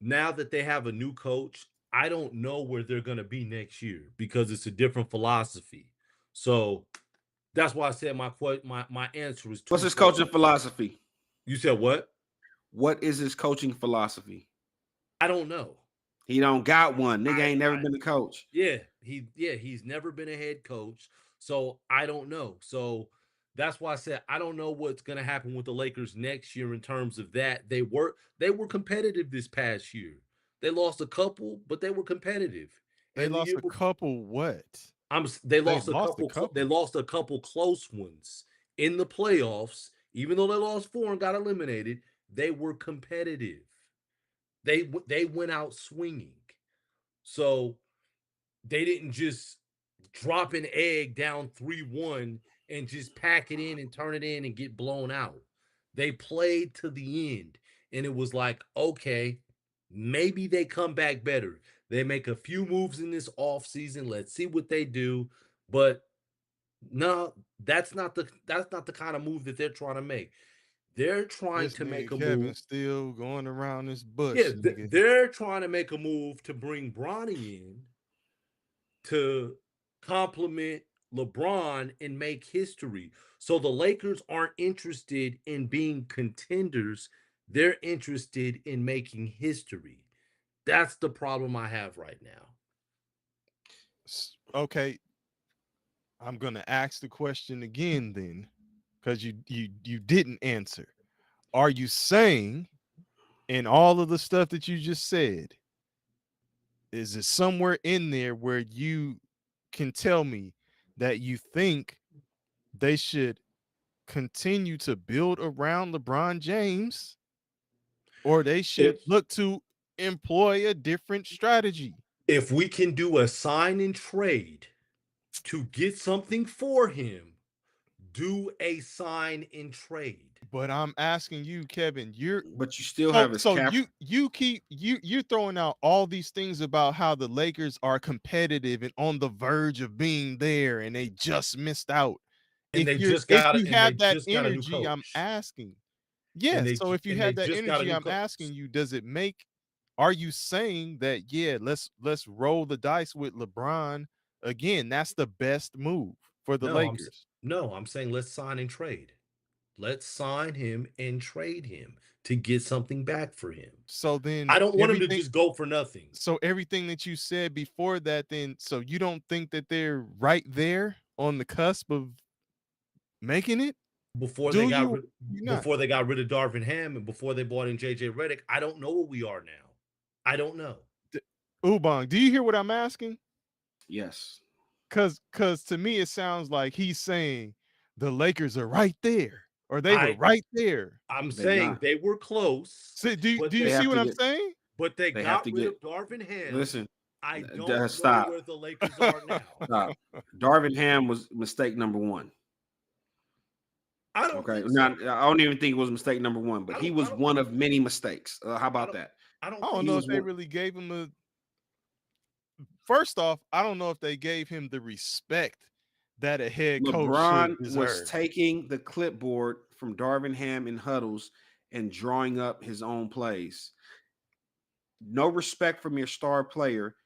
now that they have a new coach, I don't know where they're gonna be next year because it's a different philosophy. So that's why I said my answer is
What's his coaching philosophy?
You said what?
What is his coaching philosophy?
I don't know.
He don't got one. Nigga ain't never been a coach.
Yeah, he's never been a head coach. So I don't know. So that's why I said I don't know what's gonna happen with the Lakers next year in terms of that. They were competitive this past year. They lost a couple, but they were competitive.
They lost a couple what?
They lost a couple close ones in the playoffs. Even though they lost 4 and got eliminated, they were competitive. They went out swinging. So they didn't just drop an egg down 3-1 and just pack it in and turn it in and get blown out. They played to the end. And it was like, okay, maybe they come back better. They make a few moves in this offseason. Let's see what they do. But no, that's not the kind of move that they're trying to make. They're trying
This
to make
nigga
a
Kevin
move.
still going around this
Yeah,
bush, nigga.
they're trying to make a move to bring Bronny in to complement LeBron and make history. So the Lakers aren't interested in being contenders. They're interested in making history. That's the problem I have right now.
Okay, I'm gonna ask the question again then, because you didn't answer. Are you saying in all of the stuff that you just said, is it somewhere in there where you can tell me that you think they should continue to build around LeBron James, or they should
If
look to employ a different strategy?
if we can do a sign and trade to get something for him, do a sign and trade.
But I'm asking you, Kevin, you're
But you still
so
have his
so
cap.
you keep you're throwing out all these things about how the Lakers are competitive and on the verge of being there and they just missed out.
And they just
If
got
you
and they
have that
just got a new
energy, I'm
coach.
asking.
And
Yes,
they
so if you
and they
have that
just got a
energy,
new
I'm
coach.
asking you, does it make are you saying that yeah, let's roll the dice with LeBron again? That's the best move for the
No,
Lakers.
I'm saying let's sign and trade. Let's sign him and trade him to get something back for him.
So
I
then
don't want him to
everything
just go for nothing
so everything that you said before that, then so you don't think that they're right there on the cusp of making it?
before they
Do
got
you or
rid
do you not?
before they got rid of Darvin Ham and before they bought in JJ Redick. I don't know where we are now. I don't know.
Ubang, do you hear what I'm asking?
Yes.
Cause to me it sounds like he's saying the Lakers are right there, or they were
I
right there.
I'm
They
saying
not.
they were close,
So
but
do you
They
see
have
what
to
I'm
get.
saying?
they
They have
got
to
rid
get.
of Darvin Ham.
Listen.
I don't know
Stop.
where the Lakers are now.
Stop. Darvin Ham was mistake number one.
I don't
Okay.
think
Now
so.
I don't even think it was mistake number one, but he
I
was
don't
one of many mistakes. How
I
about
don't
that?
I
I
don't
don't
think
He
know if
was
so.
they
one.
really gave him a first off, I don't know if they gave him the respect that a head coach should
LeBron was
deserve.
taking the clipboard from Darvin Ham in huddles and drawing up his own plays. No respect from your star player.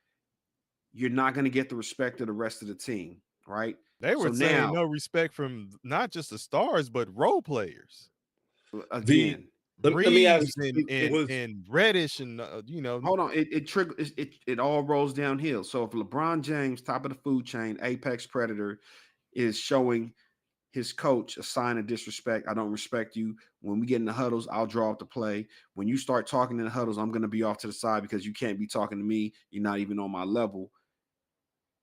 You're not going to get the respect of the rest of the team, right?
They
So
were saying
now,
no respect from not just the stars, but role players.
The
again,
let me ask
Reeves
you,
it
was
and Reddish and
hold on, it triggers it all rolls downhill. So if LeBron James, top of the food chain, apex predator, is showing his coach a sign of disrespect. I don't respect you. When we get in the huddles, I'll draw up the play. When you start talking in the huddles, I'm going to be off to the side because you can't be talking to me. You're not even on my level.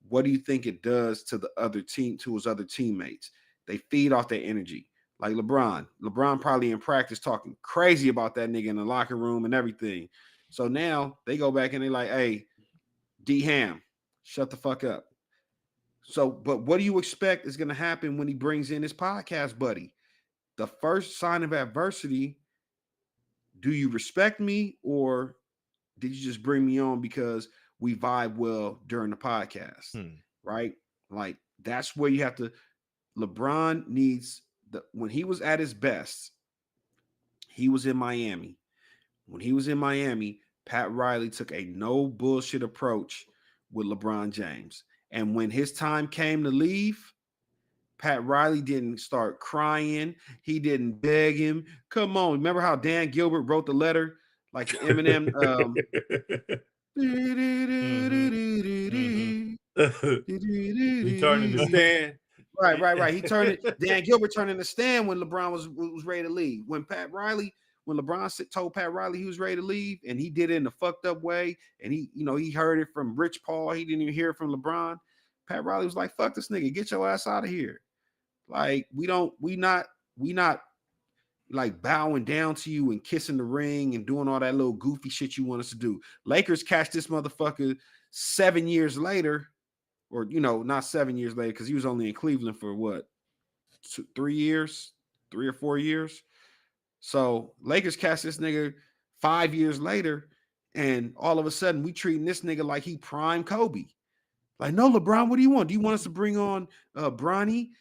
What do you think it does to the other team, to his other teammates? They feed off their energy. Like LeBron. LeBron probably in practice talking crazy about that nigga in the locker room and everything. So now they go back and they're like, hey, D Ham, shut the fuck up. So, but what do you expect is going to happen when he brings in his podcast buddy? The first sign of adversity, do you respect me or did you just bring me on because we vibe well during the podcast? Right? Like that's where you have to. LeBron needs when he was at his best, he was in Miami. When he was in Miami, Pat Riley took a no bullshit approach with LeBron James. And when his time came to leave, Pat Riley didn't start crying. He didn't beg him. Come on. Remember how Dan Gilbert wrote the letter? Like the Eminem.
he turned in the stand.
Right. He turned it. Dan Gilbert turned in the stand when LeBron was ready to leave. When LeBron told Pat Riley he was ready to leave, and he did it in a fucked up way, and he heard it from Rich Paul. He didn't even hear it from LeBron. Pat Riley was like, "Fuck this nigga, get your ass out of here." Like we not like bowing down to you and kissing the ring and doing all that little goofy shit you want us to do. Lakers catch this motherfucker 7 years later, or not 7 years later, because he was only in Cleveland for what, 3 years, 3 or 4 years. So Lakers catch this nigga 5 years later, and all of a sudden we treating this nigga like he prime Kobe. Like, no, LeBron, what do you want? Do you want us to bring on Bronny?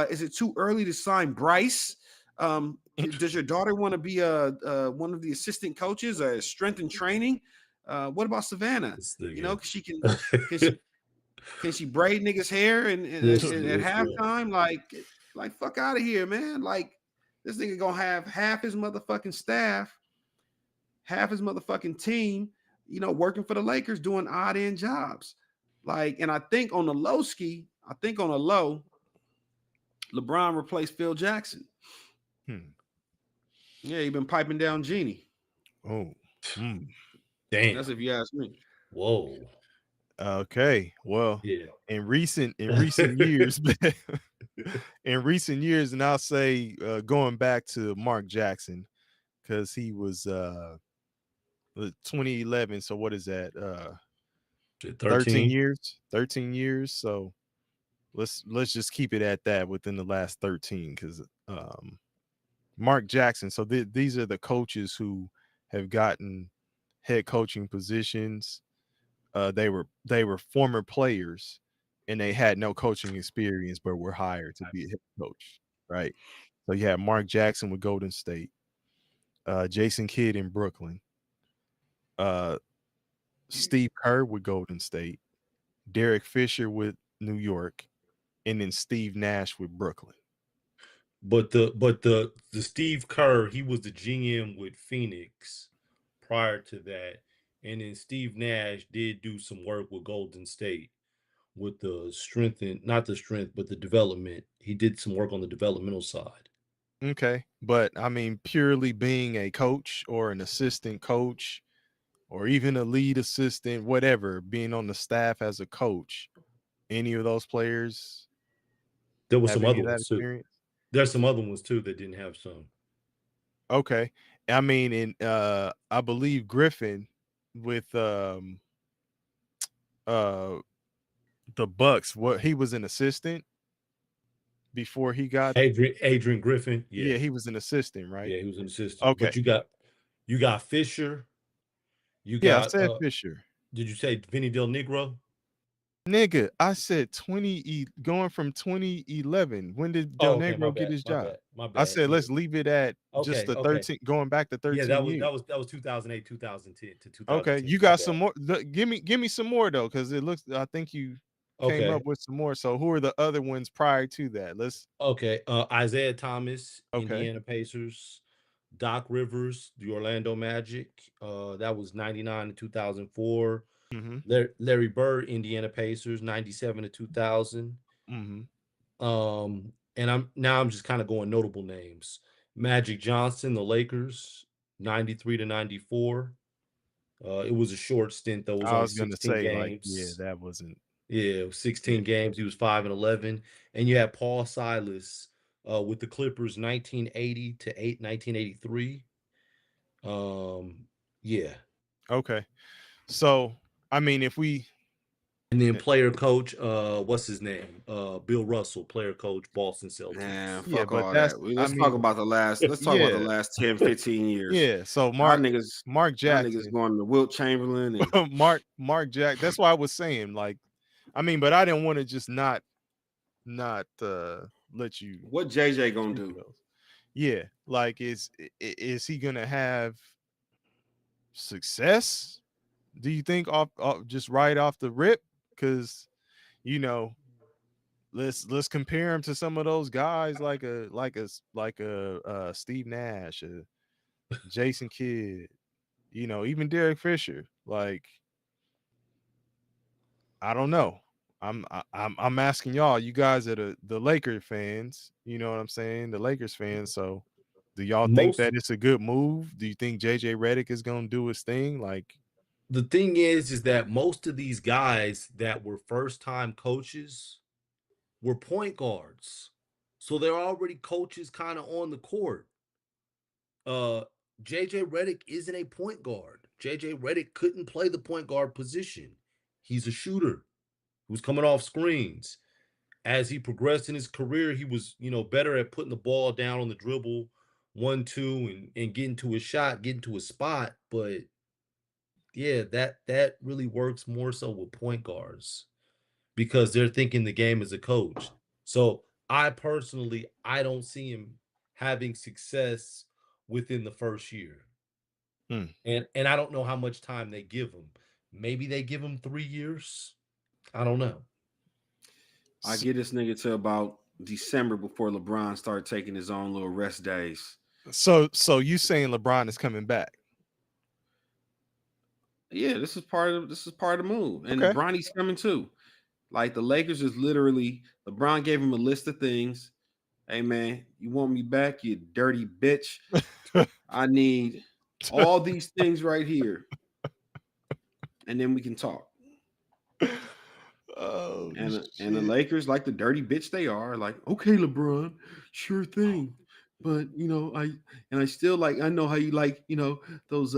Is it too early to sign Bryce? Does your daughter want to be one of the assistant coaches, strength and training? What about Savannah? You know, can she braid niggas' hair and at halftime? Like fuck out of here, man. Like this nigga gonna have half his motherfucking staff, half his motherfucking team, you know, working for the Lakers doing odd end jobs. Like, and I think on the low, LeBron replaced Phil Jackson. Yeah, he been piping down Genie.
Oh,
damn.
That's if you ask me.
Whoa.
Okay. Well,
Yeah.
in recent years, and I'll say going back to Mark Jackson, because he was 2011. So what is that? 13 years. 13 years. So let's just keep it at that within the last 13, because Mark Jackson. So these are the coaches who have gotten head coaching positions. They were former players, and they had no coaching experience, but were hired to be a head coach, right? So you have Mark Jackson with Golden State, Jason Kidd in Brooklyn, Steve Kerr with Golden State, Derek Fisher with New York, and then Steve Nash with Brooklyn.
But the Steve Kerr, he was the GM with Phoenix prior to that, and then Steve Nash did do some work with Golden State with the not the strength, but the development. He did some work on the developmental side.
Okay, but I mean, purely being a coach or an assistant coach, or even a lead assistant, whatever, being on the staff as a coach, any of those players
there was
have
some
any
other
of that
ones too.
experience?
There's some other ones too that didn't have some.
Okay. I mean, in I believe Griffin with the Bucks, what, he was an assistant before he got
Adrian Griffin.
Yeah, he was an assistant, right?
Yeah, he was an assistant.
Okay.
But you got Fisher. You
Yeah, I
got
said Fisher.
Did you say Vinny Del Negro?
Nigga, I said going from 2011. When did Del Negro get his job?
My bad.
I said let's leave it at just the 13, going back to 13 years.
That was 2008, 2010 to 2010.
Okay, you got some more. Give me some more though, because it looks. I think you came up with some more. So who are the other ones prior to that? Let's.
Okay, Isaiah Thomas,
Okay.
Indiana Pacers. Doc Rivers, the Orlando Magic. That was 99 to 2004.
Mm-hmm.
Larry Bird, Indiana Pacers, 97 to 2000.
Mm-hmm.
And I'm just kind of going notable names. Magic Johnson, the Lakers, 93 to 94. It was a short stint though. It was only 16 games.
Like, yeah, that wasn't.
Yeah, it was 16 games. He was 5-11. And you had Paul Silas with the Clippers, 1980 to 1983. Yeah.
Okay. So, I mean, if we.
And then player coach, what's his name? Bill Russell, player coach, Boston Celtics.
Nah, fuck all that. Let's talk about the last 10, 15 years.
Yeah. So Mark Jackson.
Niggas going to Wilt Chamberlain and
Mark Jack. That's why I was saying, like, I mean, but I didn't want to just not let you.
What JJ gonna do?
Yeah, like is he gonna have success? Do you think off just right off the rip? Because you know, let's compare him to some of those guys like a Steve Nash, Jason Kidd, you know, even Derek Fisher. Like, I don't know. I'm asking y'all. You guys are the Lakers fans. You know what I'm saying? The Lakers fans. So, do y'all think that it's a good move? Do you think JJ Redick is gonna do his thing? Like,
the thing is that most of these guys that were first-time coaches were point guards, so they're already coaches kind of on the court. JJ Redick isn't a point guard. JJ Redick couldn't play the point guard position. He's a shooter who's coming off screens. As he progressed in his career, he was, better at putting the ball down on the dribble, 1-2, and getting to his shot, getting to his spot. But yeah, that really works more so with point guards because they're thinking the game as a coach. So I don't see him having success within the first year.
Hmm.
And I don't know how much time they give him. Maybe they give him 3 years. I don't know.
I get this nigga to about December before LeBron started taking his own little rest days.
So you saying LeBron is coming back?
Yeah, this is part of the move, and
Okay.
Bronny's coming too. Like the Lakers is literally LeBron gave him a list of things. Hey man, you want me back, you dirty bitch? I need all these things right here, and then we can talk.
Oh,
And the Lakers, like the dirty bitch they are, like, okay, LeBron, sure thing. But I still like, I know how you like, those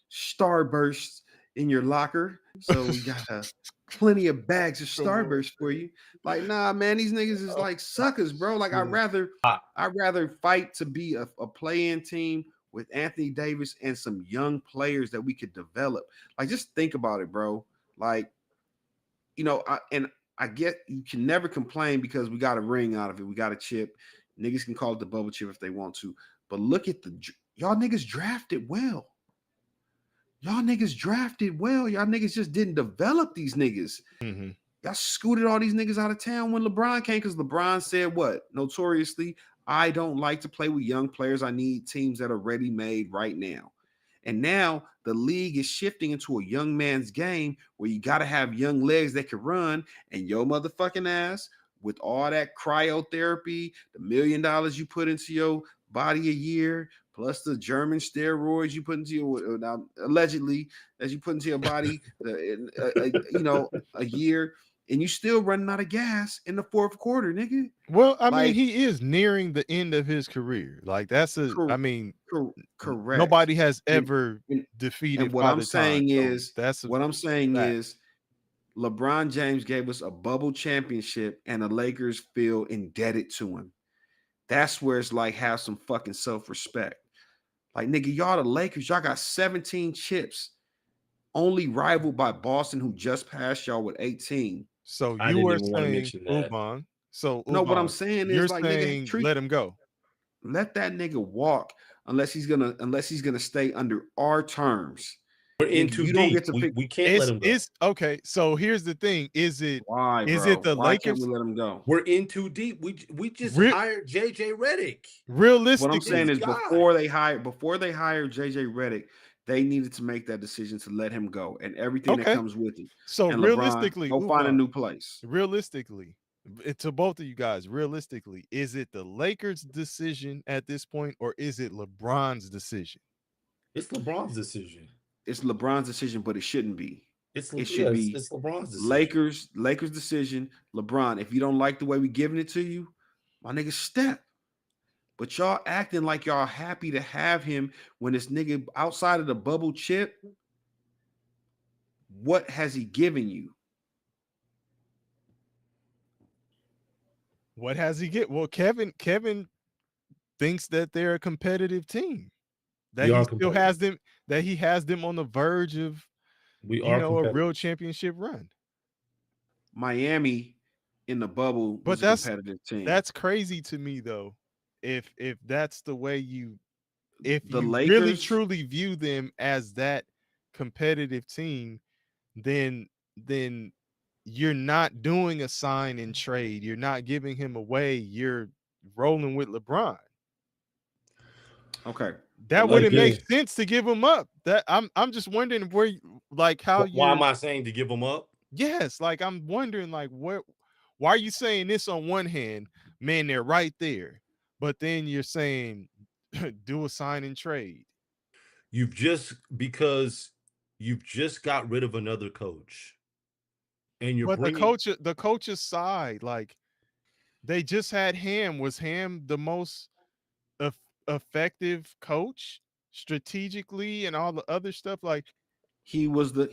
starbursts in your locker. So we got plenty of bags of starburst for you. Like, nah, man, these niggas is like suckers, bro. Like, I'd rather fight to be a play-in team with Anthony Davis and some young players that we could develop. Like, just think about it, bro. Like, I get you can never complain because we got a ring out of it. We got a chip. Niggas can call it the bubble chip if they want to. But look at y'all niggas drafted well. Y'all niggas drafted well. Y'all niggas just didn't develop these niggas.
Mm-hmm.
Y'all scooted all these niggas out of town when LeBron came because LeBron said what? Notoriously, I don't like to play with young players. I need teams that are ready made right now. And now the league is shifting into a young man's game where you got to have young legs that can run. And your motherfucking ass, with all that cryotherapy, the $1 million you put into your body a year, plus the German steroids you put into your allegedly as you put into your body, a year, and you still running out of gas in the fourth quarter, nigga.
Well, I mean, he is nearing the end of his career. Like that's
correct.
Nobody has ever defeated.
And what I'm saying is,
fact.
LeBron James gave us a bubble championship, and the Lakers feel indebted to him. That's where it's like, have some fucking self-respect. Like, nigga, y'all the Lakers, y'all got 17 chips, only rivaled by Boston, who just passed y'all with 18.
So you were saying Ubon. So
no, what I'm saying is, like,
saying,
nigga,
let him go.
Let that nigga walk unless he's gonna stay under our terms.
We're in too deep. We can't let him go.
Okay. So here's the thing: is it
why?
Is
bro?
it the
why
Lakers?
Can't we let him go?
We're in too deep. We just hired JJ Redick.
Realistically,
what I'm saying is, before they hired JJ Redick, they needed to make that decision to let him go and everything that comes with it.
So
and
realistically,
LeBron, go find a new place.
Realistically, to both of you guys, realistically, is it the Lakers' decision at this point, or is it LeBron's decision?
It's LeBron's decision.
It's LeBron's decision, but it shouldn't be.
It's LeBron's decision.
Lakers decision. LeBron, if you don't like the way we giving it to you, my nigga, step. But y'all acting like y'all happy to have him when this nigga outside of the bubble chip. What has he given you?
What has he get? Well, Kevin thinks that they're a competitive team. That he still has them. That he has them on the verge of, a real championship run.
Miami in the bubble was a competitive team.
That's crazy to me, though. If that's the way if
the
you
Lakers
really truly view them as that competitive team, then you're not doing a sign and trade. You're not giving him away. You're rolling with LeBron.
Okay.
That wouldn't make sense to give him up. That I'm just wondering where, like, how you.
Why am I saying to give him up?
Yes, like I'm wondering, like, why are you saying this on one hand, man? They're right there, but then you're saying do a sign and trade.
Because you've just got rid of another coach, and you're
bringing the coach's side, like they just had Ham. Was Ham the most effective coach strategically and all the other stuff? Like
he was the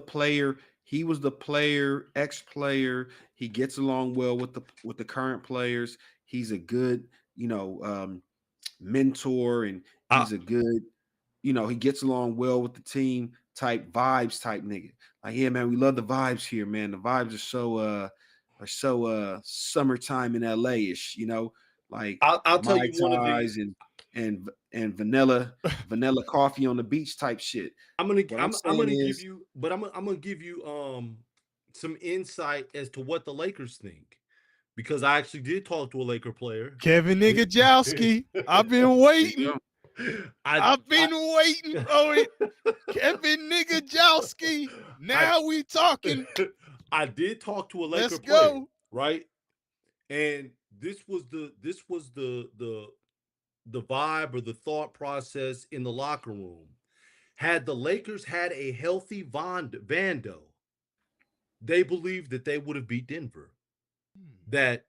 player. He was the player, ex-player. He gets along well with the current players. He's a good, mentor, and he's a good, he gets along well with the team type vibes type nigga. Like, yeah, man, we love the vibes here, man. The vibes are so summertime in LA-ish, like
I'll tell
Mai
you one of
Tais
the.
and vanilla coffee on the beach type shit. What I'm
I'm
saying
gonna give
is,
you, but I'm gonna give you some insight as to what the Lakers think, because I actually did talk to a Laker player.
Kevin Nigajowski. I've been waiting.
I,
I've been waiting for it. Kevin Nigajowski. Now we talking.
I did talk to a Laker
Let's
player,
go.
right? And this was the vibe or the thought process in the locker room. Had the Lakers had a healthy Vando, they believed that they would have beat Denver. That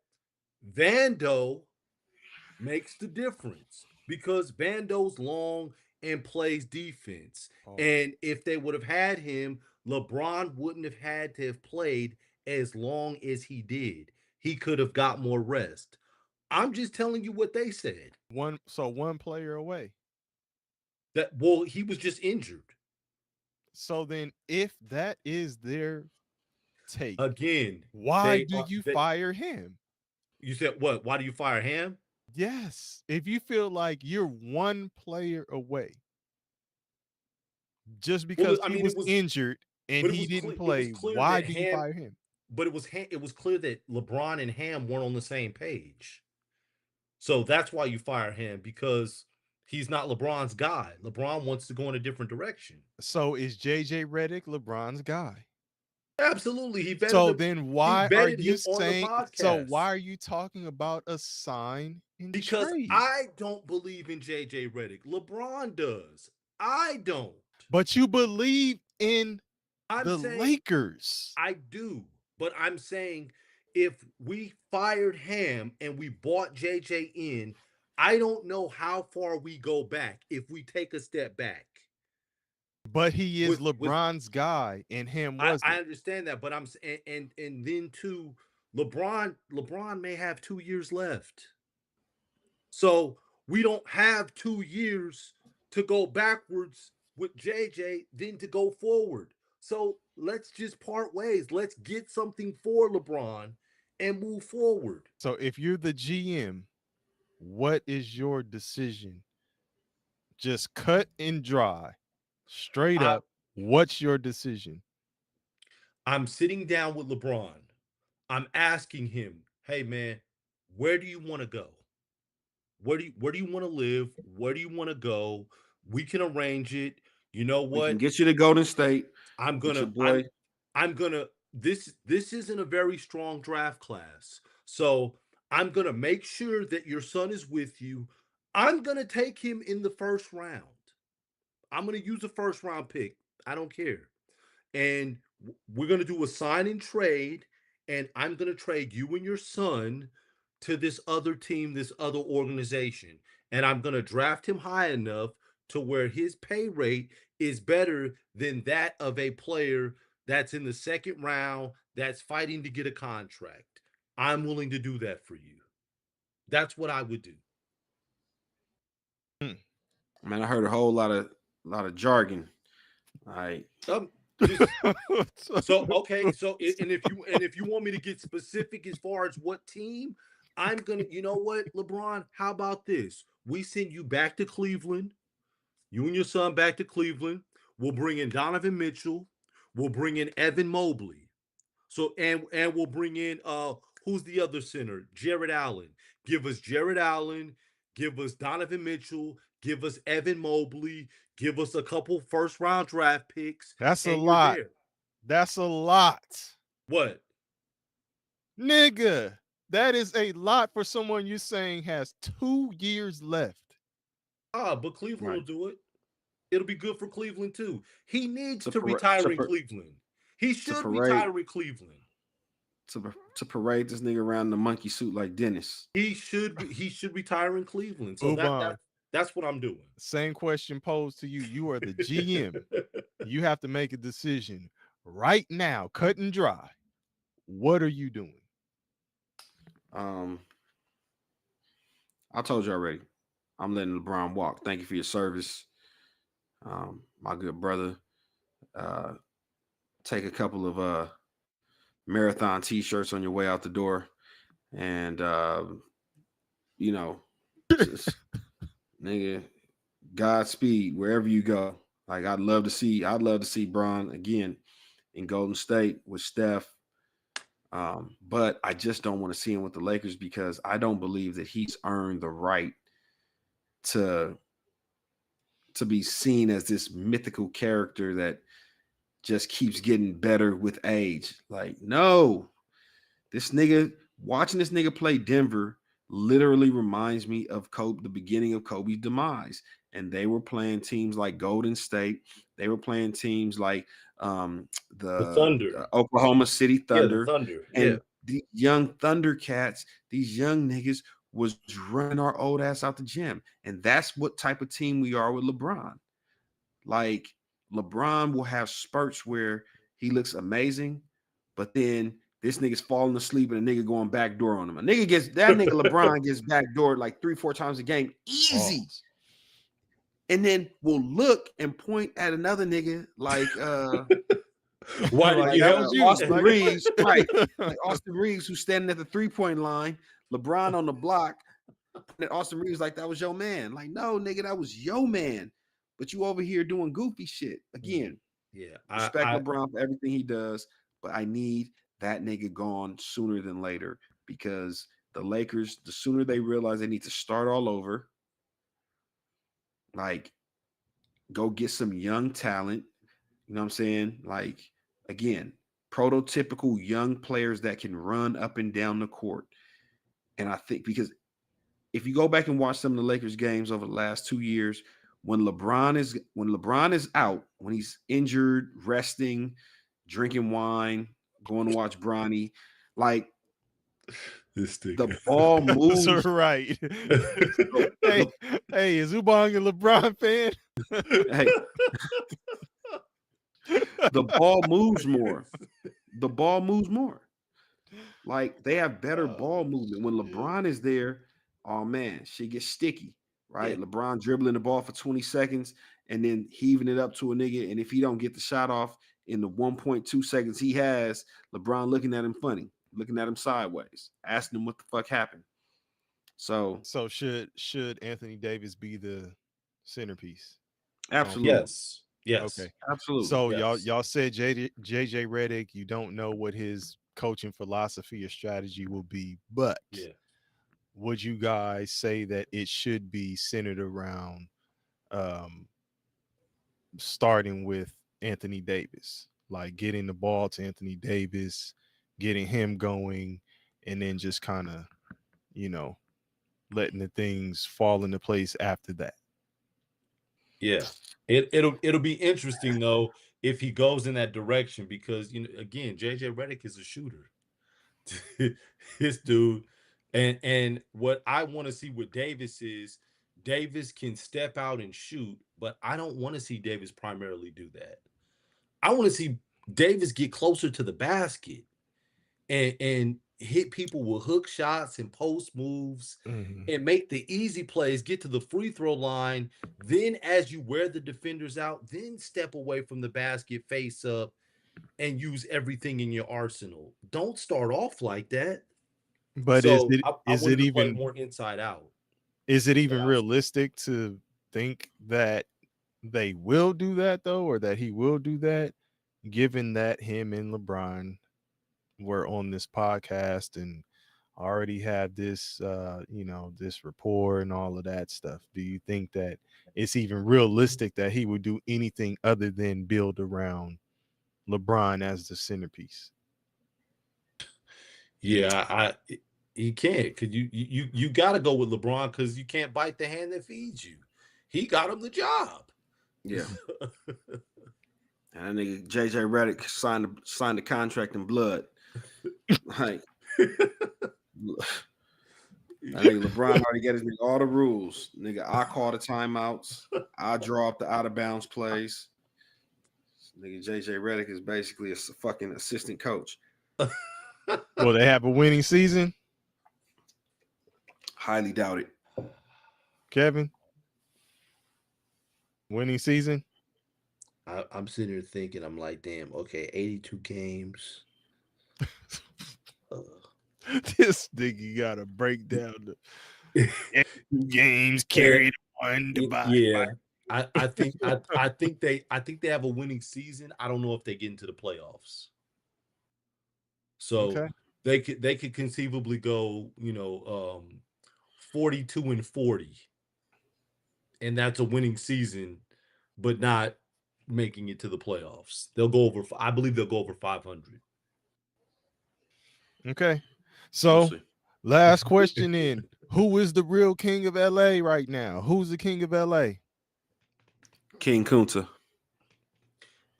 Vando makes the difference because Vando's long and plays defense.
Oh.
And if they would have had him, LeBron wouldn't have had to have played as long as he did. He could have got more rest. I'm just telling you what they said.
One player away.
That well, he was just injured.
So then if that is their take,
Again,
why do you fire him?
You said what? Why do you fire him?
Yes. If you feel like you're one player away, just because he was injured and he didn't play, why do you fire him?
But it was clear that LeBron and Ham weren't on the same page. So that's why you fire him, because he's not LeBron's guy. LeBron wants to go in a different direction.
So is JJ Redick LeBron's guy?
Absolutely. He vetted
so
him,
then why are you saying so?
podcast.
Why are you talking about a sign in
Because
trade?
I don't believe in JJ Redick. LeBron does. I don't.
But you believe in the Lakers.
I do. But I'm saying if we fired Ham and we bought JJ in, I don't know how far we go back if we take a step back.
But he is LeBron's guy, and Ham wasn't.
I understand that, but I'm and then too, LeBron may have 2 years left. So we don't have 2 years to go backwards with JJ, then to go forward. So let's just part ways. Let's get something for LeBron and move forward.
So if you're the GM, what is your decision? Just cut and dry, straight up. What's your decision?
I'm sitting down with LeBron. I'm asking him, hey man, where do you want to go? Where do you want to live? Where do you want to go? We can arrange it. You know what?
We can get you to Golden State.
I'm gonna this isn't a very strong draft class. So I'm gonna make sure that your son is with you. I'm gonna take him in the first round. I'm gonna use a first round pick. I don't care. And we're gonna do a sign and trade, and I'm gonna trade you and your son to this other team, this other organization. And I'm gonna draft him high enough to where his pay rate is better than that of a player that's in the second round that's fighting to get a contract. I'm willing to do that for you. That's what I would do.
Man, I heard a whole lot of jargon. All right.
So okay, so and if you want me to get specific as far as what team, I'm gonna, you know what, LeBron, how about this? We send you back to Cleveland, you and your son back to Cleveland. We'll bring in Donovan Mitchell, we'll bring in Evan Mobley. So and we'll bring in who's the other center? Jared Allen. Give us Jared Allen, give us Donovan Mitchell, give us Evan Mobley, give us a couple first round draft picks.
That's a lot. That's a lot.
What?
Nigga, that is a lot for someone you're saying has 2 years left.
But Cleveland will do it. It'll be good for Cleveland too. He needs to retire in Cleveland. He should retire in Cleveland.
To parade this nigga around in the monkey suit like Dennis.
He should retire in Cleveland. So that's what I'm doing.
Same question posed to you. You are the GM. You have to make a decision right now, cut and dry. What are you doing?
I told you already. I'm letting LeBron walk. Thank you for your service. My good brother. Take a couple of marathon t-shirts on your way out the door, and you know, just, nigga, Godspeed wherever you go. Like I'd love to see Bron again in Golden State with Steph. But I just don't want to see him with the Lakers because I don't believe that he's earned the right to be seen as this mythical character that just keeps getting better with age. Like, no, this nigga, watching this nigga play Denver literally reminds me of the beginning of Kobe's demise. And they were playing teams like Golden State. They were playing teams like
the Thunder,
Oklahoma City Thunder.
Yeah, the Thunder.
And the young Thundercats, these young niggas was running our old ass out the gym. And that's what type of team we are with LeBron. Like, LeBron will have spurts where he looks amazing, but then this nigga's falling asleep and a nigga going backdoor on him. Nigga LeBron gets backdoored like 3-4 times a game, easy. Oh. And then we'll look and point at another nigga like
why did
Austin Reeves, right? Like Austin Reeves, who's standing at the 3-point line, LeBron on the block, and Austin Reeves like that was your man. Like, no, nigga, that was your man. But you over here doing goofy shit again.
Yeah,
respect LeBron for everything he does, but I need that nigga gone sooner than later because the Lakers, the sooner they realize they need to start all over, like go get some young talent. You know what I'm saying? Like, again, prototypical young players that can run up and down the court. And I think because if you go back and watch some of the Lakers games over the last 2 years, when LeBron is out, when he's injured, resting, drinking wine, going to watch Bronny, like
this thing.
The ball moves.
Right. Hey, is Ubong a LeBron fan?
Hey, the ball moves more. The ball moves more. Like they have better ball movement. When LeBron is there, oh man, shit gets sticky. Right? Yeah. LeBron dribbling the ball for 20 seconds and then heaving it up to a nigga. And if he don't get the shot off in the 1.2 seconds he has, LeBron looking at him funny, looking at him sideways, asking him what the fuck happened. So
should Anthony Davis be the centerpiece?
Absolutely.
Yes.
Okay.
Absolutely.
So y'all said JJ Redick, you don't know what his coaching philosophy or strategy will be, but would you guys say that it should be centered around starting with Anthony Davis, like getting the ball to Anthony Davis, getting him going, and then just kind of, letting the things fall into place after that?
Yeah. It'll be interesting though if he goes in that direction because again, JJ Redick is a shooter. This dude. And what I want to see with Davis is Davis can step out and shoot, but I don't want to see Davis primarily do that. I want to see Davis get closer to the basket and hit people with hook shots and post moves and make the easy plays, get to the free throw line. Then as you wear the defenders out, then step away from the basket, face up, and use everything in your arsenal. Don't start off like that.
But
so
is it even
more inside out?
Is it even realistic to think that they will do that though, or that he will do that, given that him and LeBron were on this podcast and already had this this rapport and all of that stuff? Do you think that it's even realistic that he would do anything other than build around LeBron as the centerpiece?
Yeah, he can't, because you got to go with LeBron because you can't bite the hand that feeds you. He got him the job.
Yeah. And nigga JJ Redick signed the contract in blood. Like I think LeBron already got his nigga all the rules. Nigga, I call the timeouts. I draw up the out of bounds plays. Nigga, JJ Redick is basically a fucking assistant coach.
Will they have a winning season?
Highly doubt it.
Kevin? Winning season?
I'm sitting here thinking, I'm like, damn, okay, 82 games.
This nigga got to break down Games carried one to buy.
Yeah. I think they have a winning season. I don't know if they get into the playoffs. So
Okay.
they could conceivably go, 42-40, and that's a winning season, but not making it to the playoffs. They'll go over. I believe they'll go over 500.
Okay.
We'll
So
see.
last question in. Who is the real king of LA right now? Who's the king of LA?
King Kunta.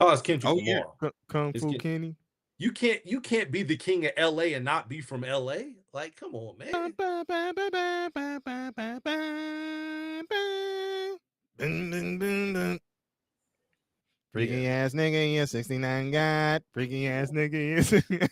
Oh, it's Kendrick
Oh, yeah.
Lamar.
Kung
It's
Fu
Ken-
Kenny.
You can't be the king of LA and not be from LA. Like, come on, man.
Freaky ass nigga, yeah, 69 God. Freaky ass nigga, yeah.